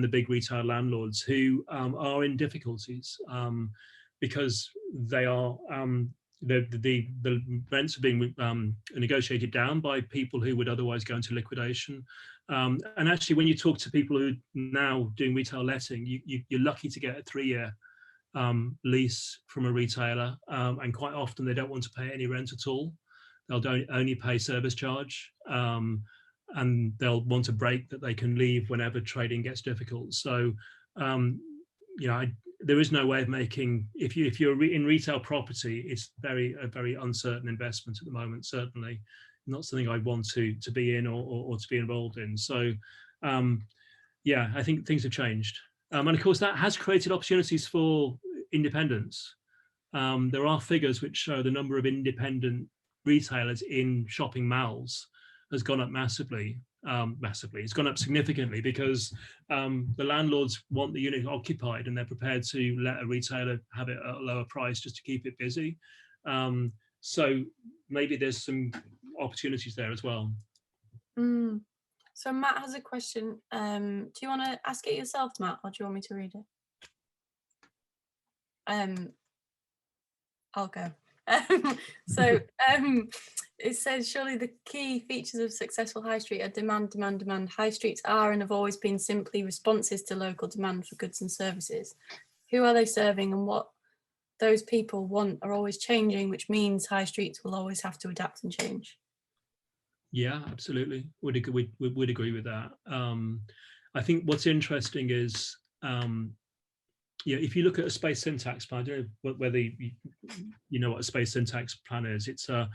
the big retail landlords who are in difficulties because they are the rents are being negotiated down by people who would otherwise go into liquidation. And actually, when you talk to people who are now doing retail letting, you're lucky to get a 3-year lease from a retailer, and quite often they don't want to pay any rent at all. They'll only pay service charge, and they'll want a break that they can leave whenever trading gets difficult. So there is no way of making, if you're in retail property, it's a very uncertain investment at the moment. Certainly not something I want to be in or to be involved in. So yeah, I think things have changed. And of course, that has created opportunities for independence. There are figures which show the number of independent retailers in shopping malls has gone up massively. It's gone up significantly because the landlords want the unit occupied and they're prepared to let a retailer have it at a lower price just to keep it busy. So maybe there's some opportunities there as well. So Matt has a question. Do you want to ask it yourself, Matt, or do you want me to read it? I'll go. It says, surely the key features of successful high street are demand, demand, demand. High streets are and have always been simply responses to local demand for goods and services. Who are they serving, and what those people want are always changing, which means high streets will always have to adapt and change. Yeah, absolutely. Would agree with that. I think what's interesting is, if you look at a space syntax plan, I don't know whether you know what a space syntax plan is. It's a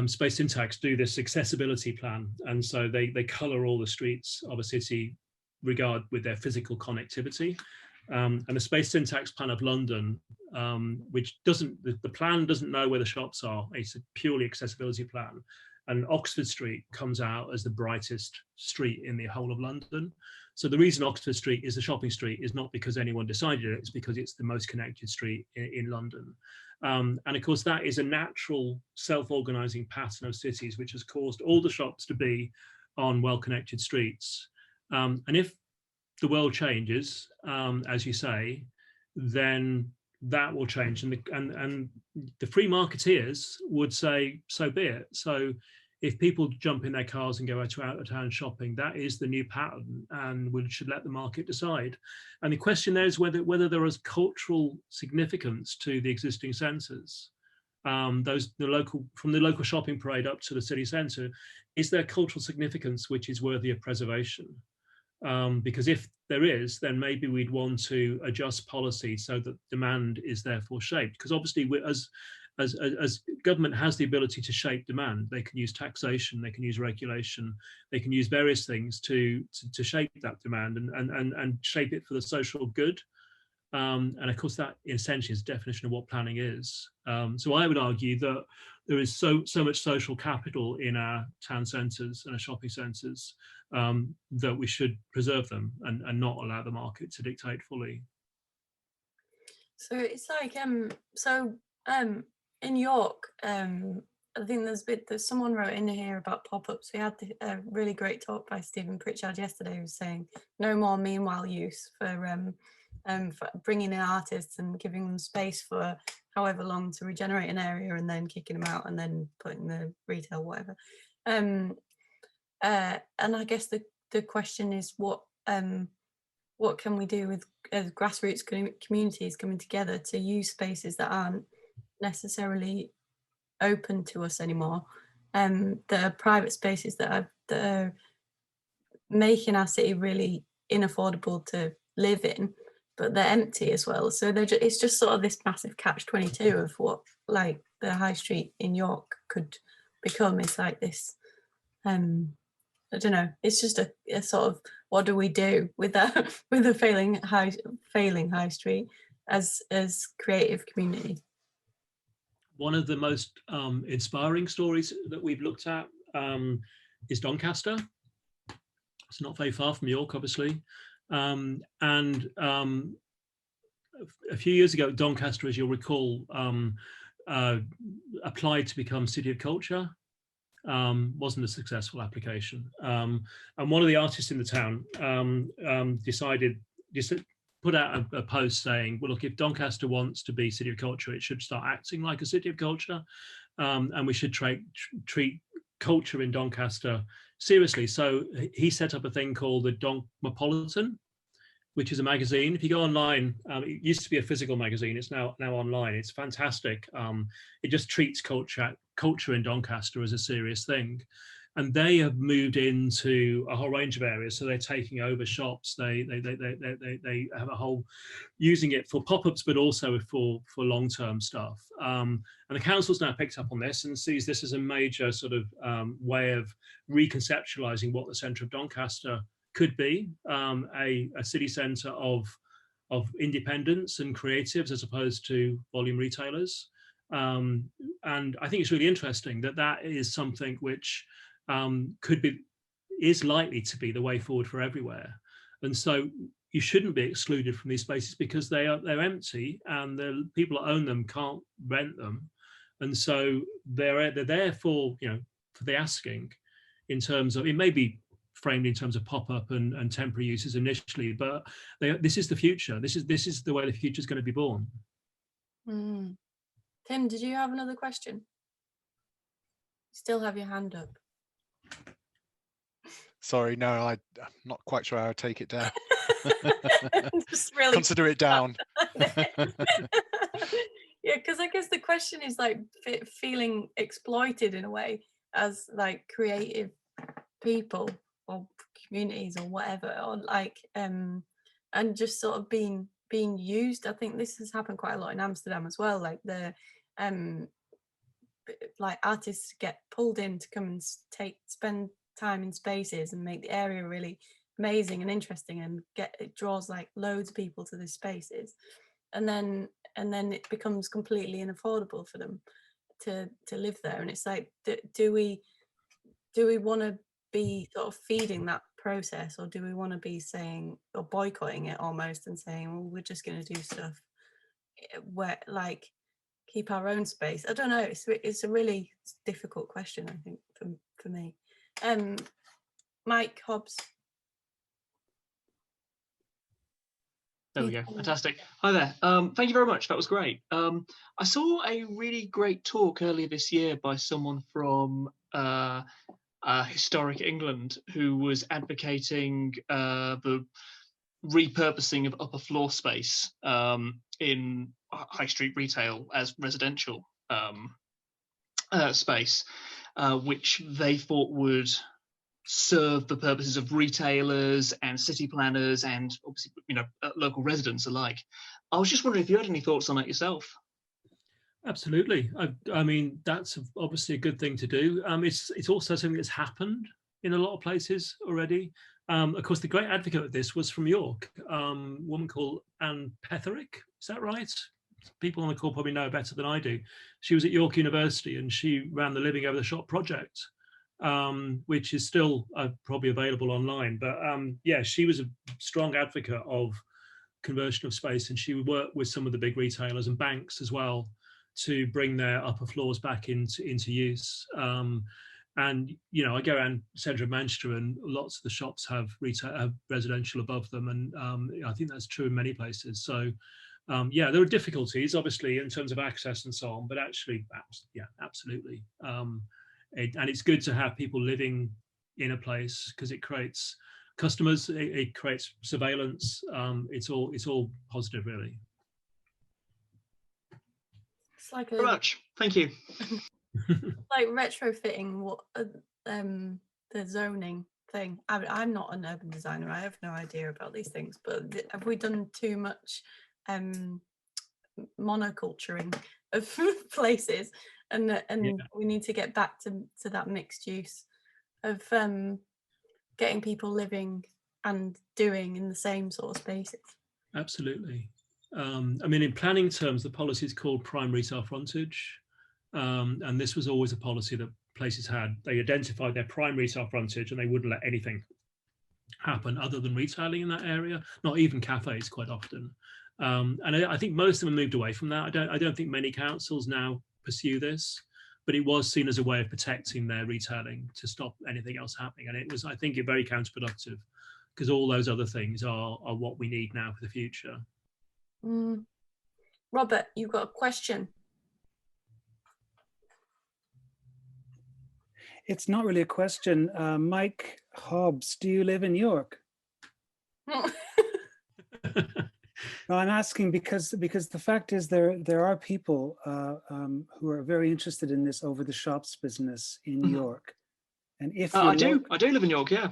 space syntax do this accessibility plan, and so they color all the streets of a city regard with their physical connectivity. And the space syntax plan of London, which the plan doesn't know where the shops are. It's a purely accessibility plan. And Oxford Street comes out as the brightest street in the whole of London. So the reason Oxford Street is the shopping street is not because anyone decided it, it's because it's the most connected street in London. And of course, that is a natural self-organizing pattern of cities, which has caused all the shops to be on well-connected streets. And if the world changes, as you say, then that will change, and the free marketeers would say, so be it. So if people jump in their cars and go out of town shopping, that is the new pattern, and we should let the market decide. And the question there is whether there is cultural significance to the existing centres. From the local shopping parade up to the city centre, is there cultural significance which is worthy of preservation? Because if there is, then maybe we'd want to adjust policy so that demand is therefore shaped. Because obviously, as government has the ability to shape demand, they can use taxation, they can use regulation, they can use various things to shape that demand and shape it for the social good. And of course, that essentially is the definition of what planning is. So I would argue that there is so much social capital in our town centres and our shopping centres that we should preserve them and not allow the market to dictate fully. So it's like in York, I think there's someone wrote in here about pop-ups. We had a really great talk by Stephen Pritchard yesterday, who was saying no more meanwhile use for bringing in artists and giving them space for however long to regenerate an area and then kicking them out and then putting the retail whatever. And I guess the question is what can we do with grassroots communities coming together to use spaces that aren't necessarily open to us anymore, that are private spaces that are making our city really inaffordable to live in, but they're empty as well. So it's just sort of this massive catch-22 of what like the high street in York could become. It's like this I don't know, it's just a sort of, what do we do with that, with a failing high street as creative community? One of the most inspiring stories that we've looked at is Doncaster. It's not very far from York, obviously. And a few years ago, Doncaster, as you'll recall, applied to become City of Culture. Wasn't a successful application. And one of the artists in the town decided, just put out a post saying, well, look, if Doncaster wants to be City of Culture, it should start acting like a City of Culture. And we should treat culture in Doncaster seriously. So he set up a thing called the Doncmopolitan, which is a magazine. If you go online, it used to be a physical magazine. It's now online. It's fantastic. It just treats culture in Doncaster as a serious thing. And they have moved into a whole range of areas. So they're taking over shops. They have a whole, using it for pop-ups, but also for long-term stuff. And the council's now picked up on this and sees this as a major sort of way of reconceptualizing what the centre of Doncaster could be, a city centre of independence and creatives as opposed to volume retailers. And I think it's really interesting that is something which is likely to be the way forward for everywhere. And so you shouldn't be excluded from these spaces because they're empty and the people that own them can't rent them. And so they're there for the asking, in terms of, it may be framed in terms of pop-up and temporary uses initially, but this is the future. This is the way the future is going to be born. Tim, did you have another question? You still have your hand up. Sorry, no, I'm not quite sure how to take it down. Just really consider it down. Yeah, because I guess the question is like feeling exploited in a way as like creative people or communities or whatever, or like and just sort of being used. I think this has happened quite a lot in Amsterdam as well. Like the like artists get pulled in to come and spend time in spaces and make the area really amazing and interesting, and it draws like loads of people to these spaces, and then it becomes completely unaffordable for them to live there. And it's like, do we want to be sort of feeding that process, or do we want to be saying, or boycotting it almost, and saying, well, we're just going to do stuff where like keep our own space? I don't know, it's a really difficult question, I think, for me. Mike Hobbs. There we go. Fantastic. Hi there. Thank you very much. That was great. I saw a really great talk earlier this year by someone from historic England who was advocating the repurposing of upper floor space in high street retail as residential space, which they thought would serve the purposes of retailers and city planners and obviously, you know, local residents alike. I was just wondering if you had any thoughts on that yourself. Absolutely. I mean, that's obviously a good thing to do. It's also something that's happened in a lot of places already. Of course, the great advocate of this was from York, a woman called Anne Petherick. Is that right? People on the call probably know better than I do. She was at York University and she ran the Living Over the Shop project, which is still probably available online. But yeah, she was a strong advocate of conversion of space, and she would work with some of the big retailers and banks as well to bring their upper floors back into use. And you know, I go around centre of Manchester, and lots of the shops have residential above them, and I think that's true in many places. So yeah, there are difficulties, obviously, in terms of access and so on, but actually, yeah, absolutely. And it's good to have people living in a place because it creates customers, it creates surveillance. It's all positive, really. It's like Very much. Thank you. like retrofitting what the zoning thing. I'm not an urban designer. I have no idea about these things, but have we done too much monoculturing of places? And yeah, we need to get back to that mixed use of getting people living and doing in the same sort of spaces. Absolutely. I mean, in planning terms, the policy is called prime retail frontage. And this was always a policy that places had. They identified their prime retail frontage and they wouldn't let anything happen other than retailing in that area, not even cafes quite often. And I think most of them moved away from that. I don't think many councils now pursue this, but it was seen as a way of protecting their retailing to stop anything else happening. And it was, I think, very counterproductive because all those other things are what we need now for the future. Robert, you've got a question. It's not really a question. Mike Hobbs, do you live in York? No, I'm asking because the fact is there are people who are very interested in this over the shops business in York, and if I do live in York, yeah.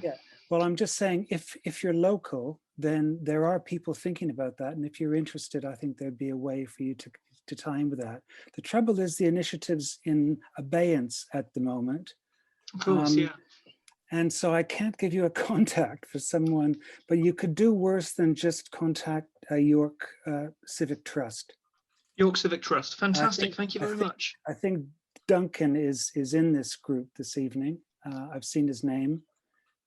Well, I'm just saying if you're local, then there are people thinking about that, and if you're interested, I think there'd be a way for you to tie in with that. The trouble is the initiative's in abeyance at the moment. Of course, yeah. And so I can't give you a contact for someone, but you could do worse than just contact a York Civic Trust. York Civic Trust, fantastic. Thank you very much. I think Duncan is in this group this evening. I've seen his name,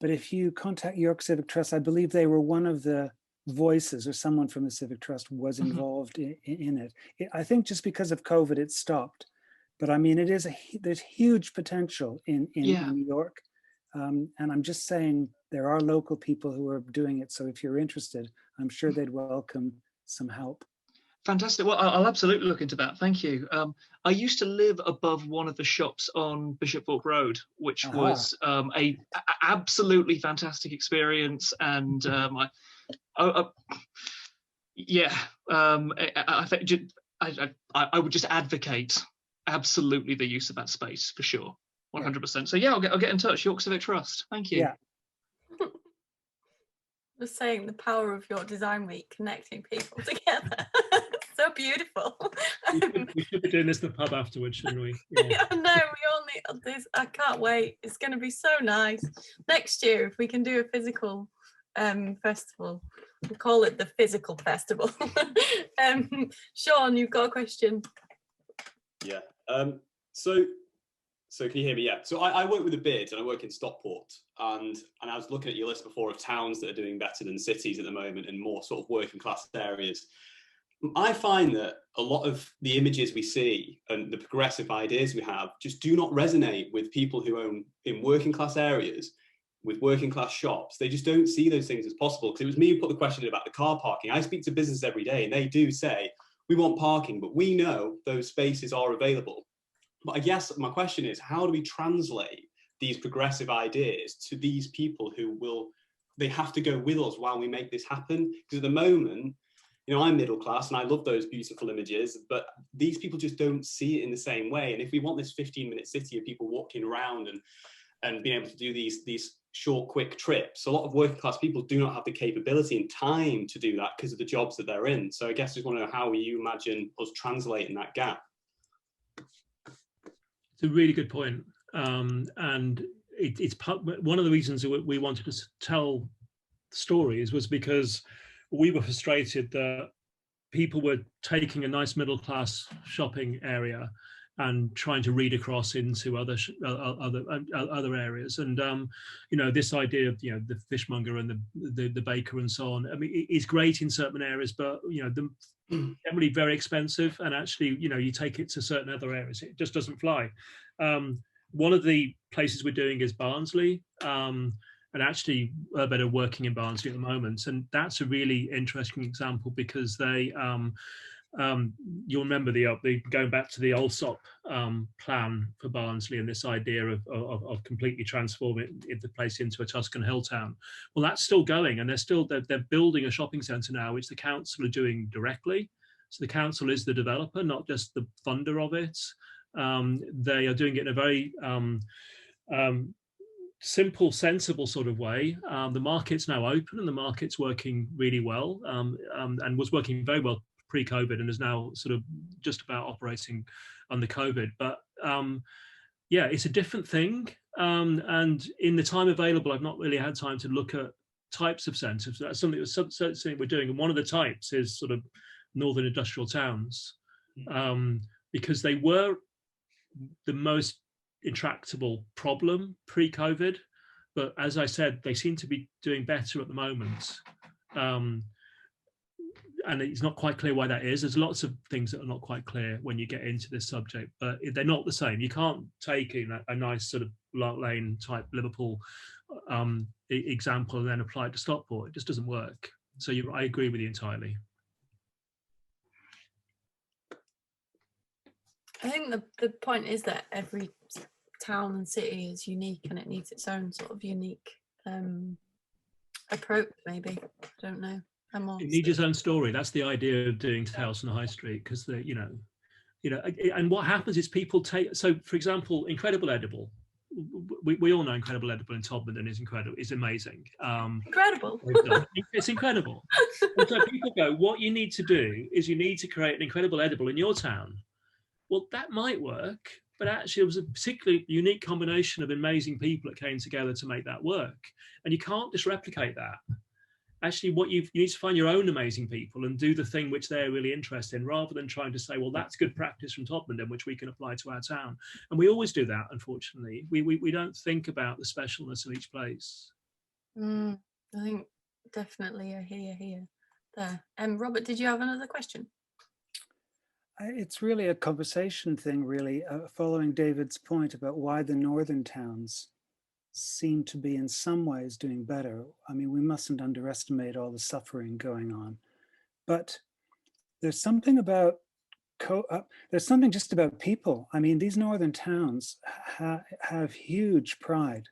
but if you contact York Civic Trust, I believe they were one of the voices, or someone from the Civic Trust was involved in it. I think just because of COVID, it stopped. But I mean, there's huge potential in New York. And I'm just saying there are local people who are doing it. So if you're interested, I'm sure they'd welcome some help. Fantastic. Well, I'll absolutely look into that. Thank you. I used to live above one of the shops on Bishop Fork Road, which was a absolutely fantastic experience. And I think I would just advocate absolutely the use of that space for sure. 100%. So yeah, I'll get in touch. York Civic Trust. Thank you. Yeah. Just saying the power of your design week, connecting people together. So beautiful. We should be doing this in the pub afterwards, shouldn't we? Yeah. No, we all need this. I can't wait. It's going to be so nice. Next year, if we can do a physical festival, we'll call it the Physical Festival. Sean, you've got a question. Yeah. So can you hear me? Yeah. So I work with Urbed and I work in Stockport, and I was looking at your list before of towns that are doing better than cities at the moment in more sort of working class areas. I find that a lot of the images we see and the progressive ideas we have just do not resonate with people who own in working class areas, with working class shops, they just don't see those things as possible. Because it was me who put the question in about the car parking. I speak to businesses every day and they do say, we want parking, but we know those spaces are available. But I guess my question is, how do we translate these progressive ideas to these people who they have to go with us while we make this happen? Because at the moment, you know, I'm middle class and I love those beautiful images, but these people just don't see it in the same way. And if we want this 15-minute city of people walking around and being able to do these short, quick trips, a lot of working class people do not have the capability and time to do that because of the jobs that they're in. So I guess I just want to know, how you imagine us translating that gap? It's a really good point. And it's one of the reasons that we wanted to tell stories was because we were frustrated that people were taking a nice middle class shopping area and trying to read across into other areas. And you know, this idea of, you know, the fishmonger and the baker and so on, I mean, it's great in certain areas, but you know, generally very expensive. And actually, you know, you take it to certain other areas, it just doesn't fly. One of the places we're doing is Barnsley. And actually, Urbed are working in Barnsley at the moment, and that's a really interesting example because they, you'll remember the going back to the Allsop plan for Barnsley and this idea of completely transforming the place into a Tuscan hill town. Well, that's still going, and they're building a shopping centre now, which the council are doing directly. So the council is the developer, not just the funder of it. They are doing it in a very simple, sensible sort of way. The market's now open and the market's working really well, and was working very well pre-COVID and is now sort of just about operating under COVID. But yeah, it's a different thing. And in the time available, I've not really had time to look at types of centres. That's something we're doing. And one of the types is sort of northern industrial towns, because they were the most intractable problem pre-COVID, but as I said, they seem to be doing better at the moment, and it's not quite clear why that is. There's lots of things that are not quite clear when you get into this subject, but they're not the same. You can't take a nice sort of Lark Lane type Liverpool example and then apply it to Stockport. It just doesn't work. So I agree with you entirely. I think the point is that every town and city is unique and it needs its own sort of unique approach, maybe. I don't know. It needs its own story. That's the idea of doing Tales on the High Street, because you know, and what happens is people take, so for example, Incredible Edible. We all know Incredible Edible in Todmorden is incredible, is amazing. Incredible. It's incredible. And so people go, what you need to do is you need to create an Incredible Edible in your town. Well, that might work, but actually it was a particularly unique combination of amazing people that came together to make that work. And you can't just replicate that. Actually, what you need to find your own amazing people and do the thing which they're really interested in, rather than trying to say, well, that's good practice from Todmorden, which we can apply to our town. And we always do that, unfortunately. We don't think about the specialness of each place. I think definitely a here. There. Robert, did you have another question? It's really a conversation thing, really, following David's point about why the northern towns seem to be in some ways doing better. I mean, we mustn't underestimate all the suffering going on, but there's something about there's something just about people. I mean, these northern towns have huge pride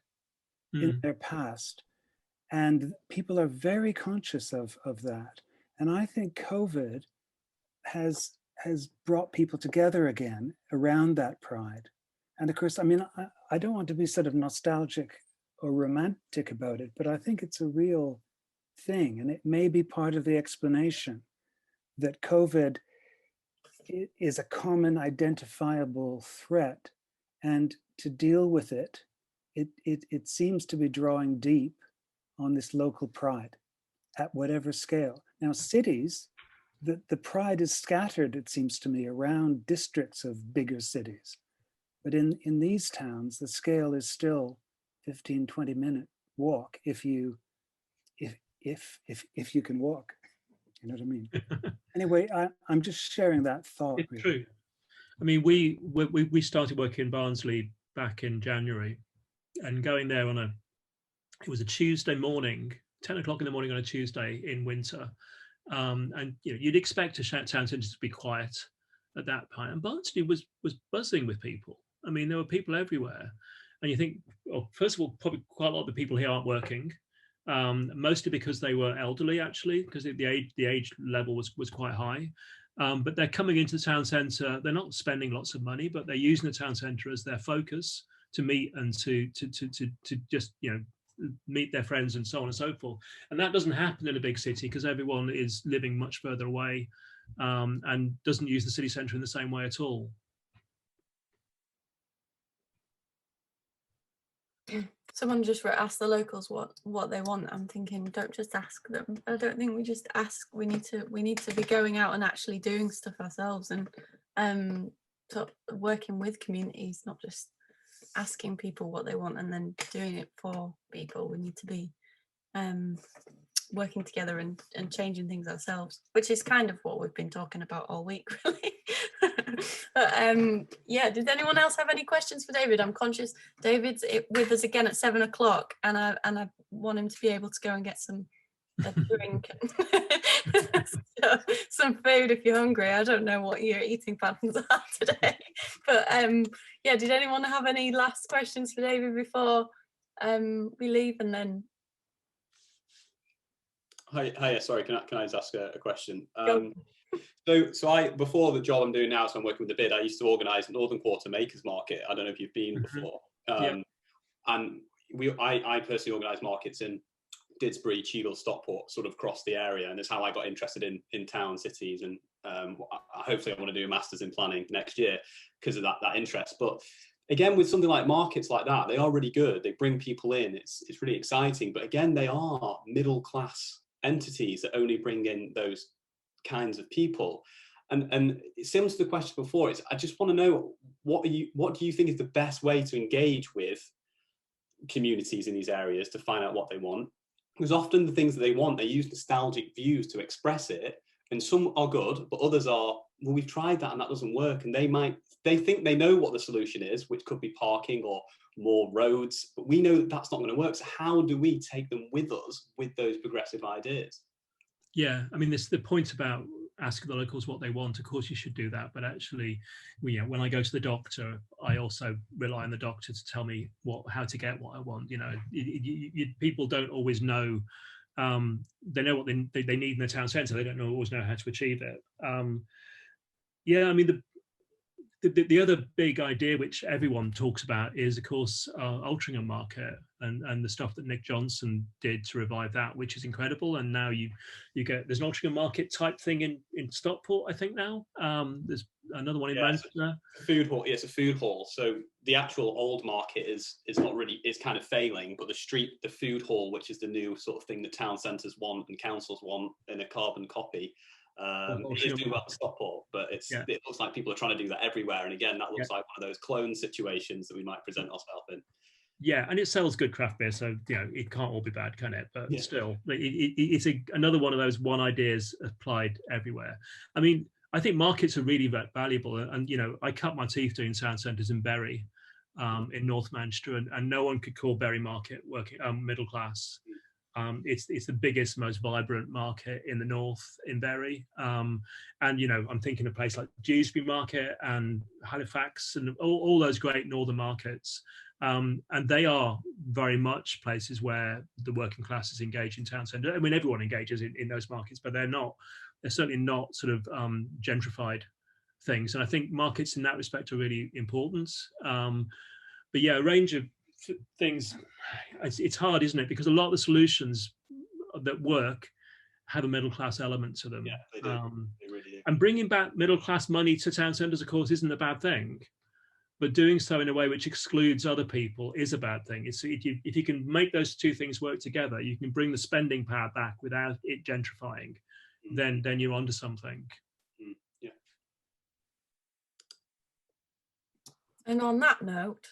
in their past, and people are very conscious of that. And I think COVID has brought people together again around that pride. And of course, I mean, I don't want to be sort of nostalgic or romantic about it, but I think it's a real thing. And it may be part of the explanation that COVID is a common identifiable threat. And to deal with it, it seems to be drawing deep on this local pride at whatever scale. Now, cities, the pride is scattered, it seems to me, around districts of bigger cities. But in these towns, the scale is still 15, 20-minute walk if you can walk. You know what I mean? Anyway, I'm just sharing that thought. It's really. true. I mean, we started working in Barnsley back in January, and going there on it was a Tuesday morning, 10 o'clock in the morning on a Tuesday in winter. And you'd expect a town centre to be quiet at that point. And Barnsley was buzzing with people. I mean, there were people everywhere. And you think, well, first of all, probably quite a lot of the people here aren't working, mostly because they were elderly, actually, because the age level was quite high. But they're coming into the town centre. They're not spending lots of money, but they're using the town centre as their focus to meet and to just meet their friends and so on and so forth. And that doesn't happen in a big city because everyone is living much further away and doesn't use the city centre in the same way at all. Someone just asked the locals what they want. I'm thinking, don't just ask them. I don't think we just ask. We need to be going out and actually doing stuff ourselves and working with communities, not just asking people what they want and then doing it for people. We need to be working together and changing things ourselves, which is kind of what we've been talking about all week, really. But yeah, did anyone else have any questions for David? I'm conscious David's with us again at 7 o'clock, and I want him to be able to go and get a drink and some food if you're hungry. I don't know what your eating patterns are today, but yeah, did anyone have any last questions for David before we leave? And then hi, sorry, can I just ask a question? So I, before the job I'm doing now, so I'm working with the bid, I used to organise Northern Quarter Makers Market. I don't know if you've been before. And I personally organise markets in Didsbury, Cheadle, Stockport, sort of across the area, and it's how I got interested in town cities. And hopefully I want to do a master's in planning next year because of that interest. But again, with something like markets like that, they are really good. They bring people in. It's really exciting. But again, they are middle class entities that only bring in those kinds of people. And similar to the question before, I just want to know what do you think is the best way to engage with communities in these areas to find out what they want? Because often the things that they want, they use nostalgic views to express it, and some are good, but others are, well, we've tried that and that doesn't work, and they think they know what the solution is, which could be parking or more roads, but we know that that's not going to work. So how do we take them with us with those progressive ideas? Yeah, I mean, this the point about asking the locals what they want. Of course, you should do that, but actually, when I go to the doctor, I also rely on the doctor to tell me how to get what I want. People don't always know. They know what they need in the town centre. They don't always know how to achieve it. Yeah, I mean, the other big idea which everyone talks about is, of course, Altrincham Market and the stuff that Nick Johnson did to revive that, which is incredible. And now there's an Altrincham Market type thing in Stockport, I think now. There's another one in Manchester. Food hall. Yeah, it's a food hall. So the actual old market is kind of failing, but the food hall, which is the new sort of thing that town centres want and councils want in a carbon copy. It is doing well to Stockport, but it looks like people are trying to do that everywhere. And again, that looks like one of those clone situations that we might present ourselves in. Yeah, and it sells good craft beer, so it can't all be bad, can it? But still, it's another one of those ideas applied everywhere. I mean, I think markets are really valuable, and I cut my teeth doing town centres in Bury, in North Manchester, and no one could call Bury Market working middle class. It's the biggest, most vibrant market in the north in Bury, and I'm thinking of places like Dewsbury Market and Halifax and all those great northern markets, and they are very much places where the working classes engage in town centre. I mean, everyone engages in those markets, but they're certainly not sort of gentrified things. And I think markets in that respect are really important. But yeah, a range of things. It's hard, isn't it? Because a lot of the solutions that work have a middle class element to them. Yeah, they do. They really do. And bringing back middle class money to town centres, of course, isn't a bad thing. But doing so in a way which excludes other people is a bad thing. If you can make those two things work together, you can bring the spending power back without it gentrifying. Then you're onto something. Yeah. And on that note,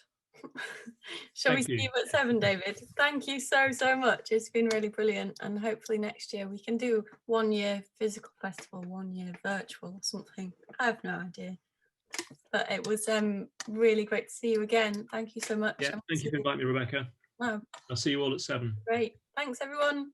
shall we see you at 7, David? Thank you so much. It's been really brilliant, and hopefully next year we can do 1 year physical festival, 1 year virtual or something. I have no idea, but it was really great to see you again. Thank you so much. Yeah, thank you for inviting me, Rebecca. Wow. I'll see you all at 7. Great. Thanks, everyone.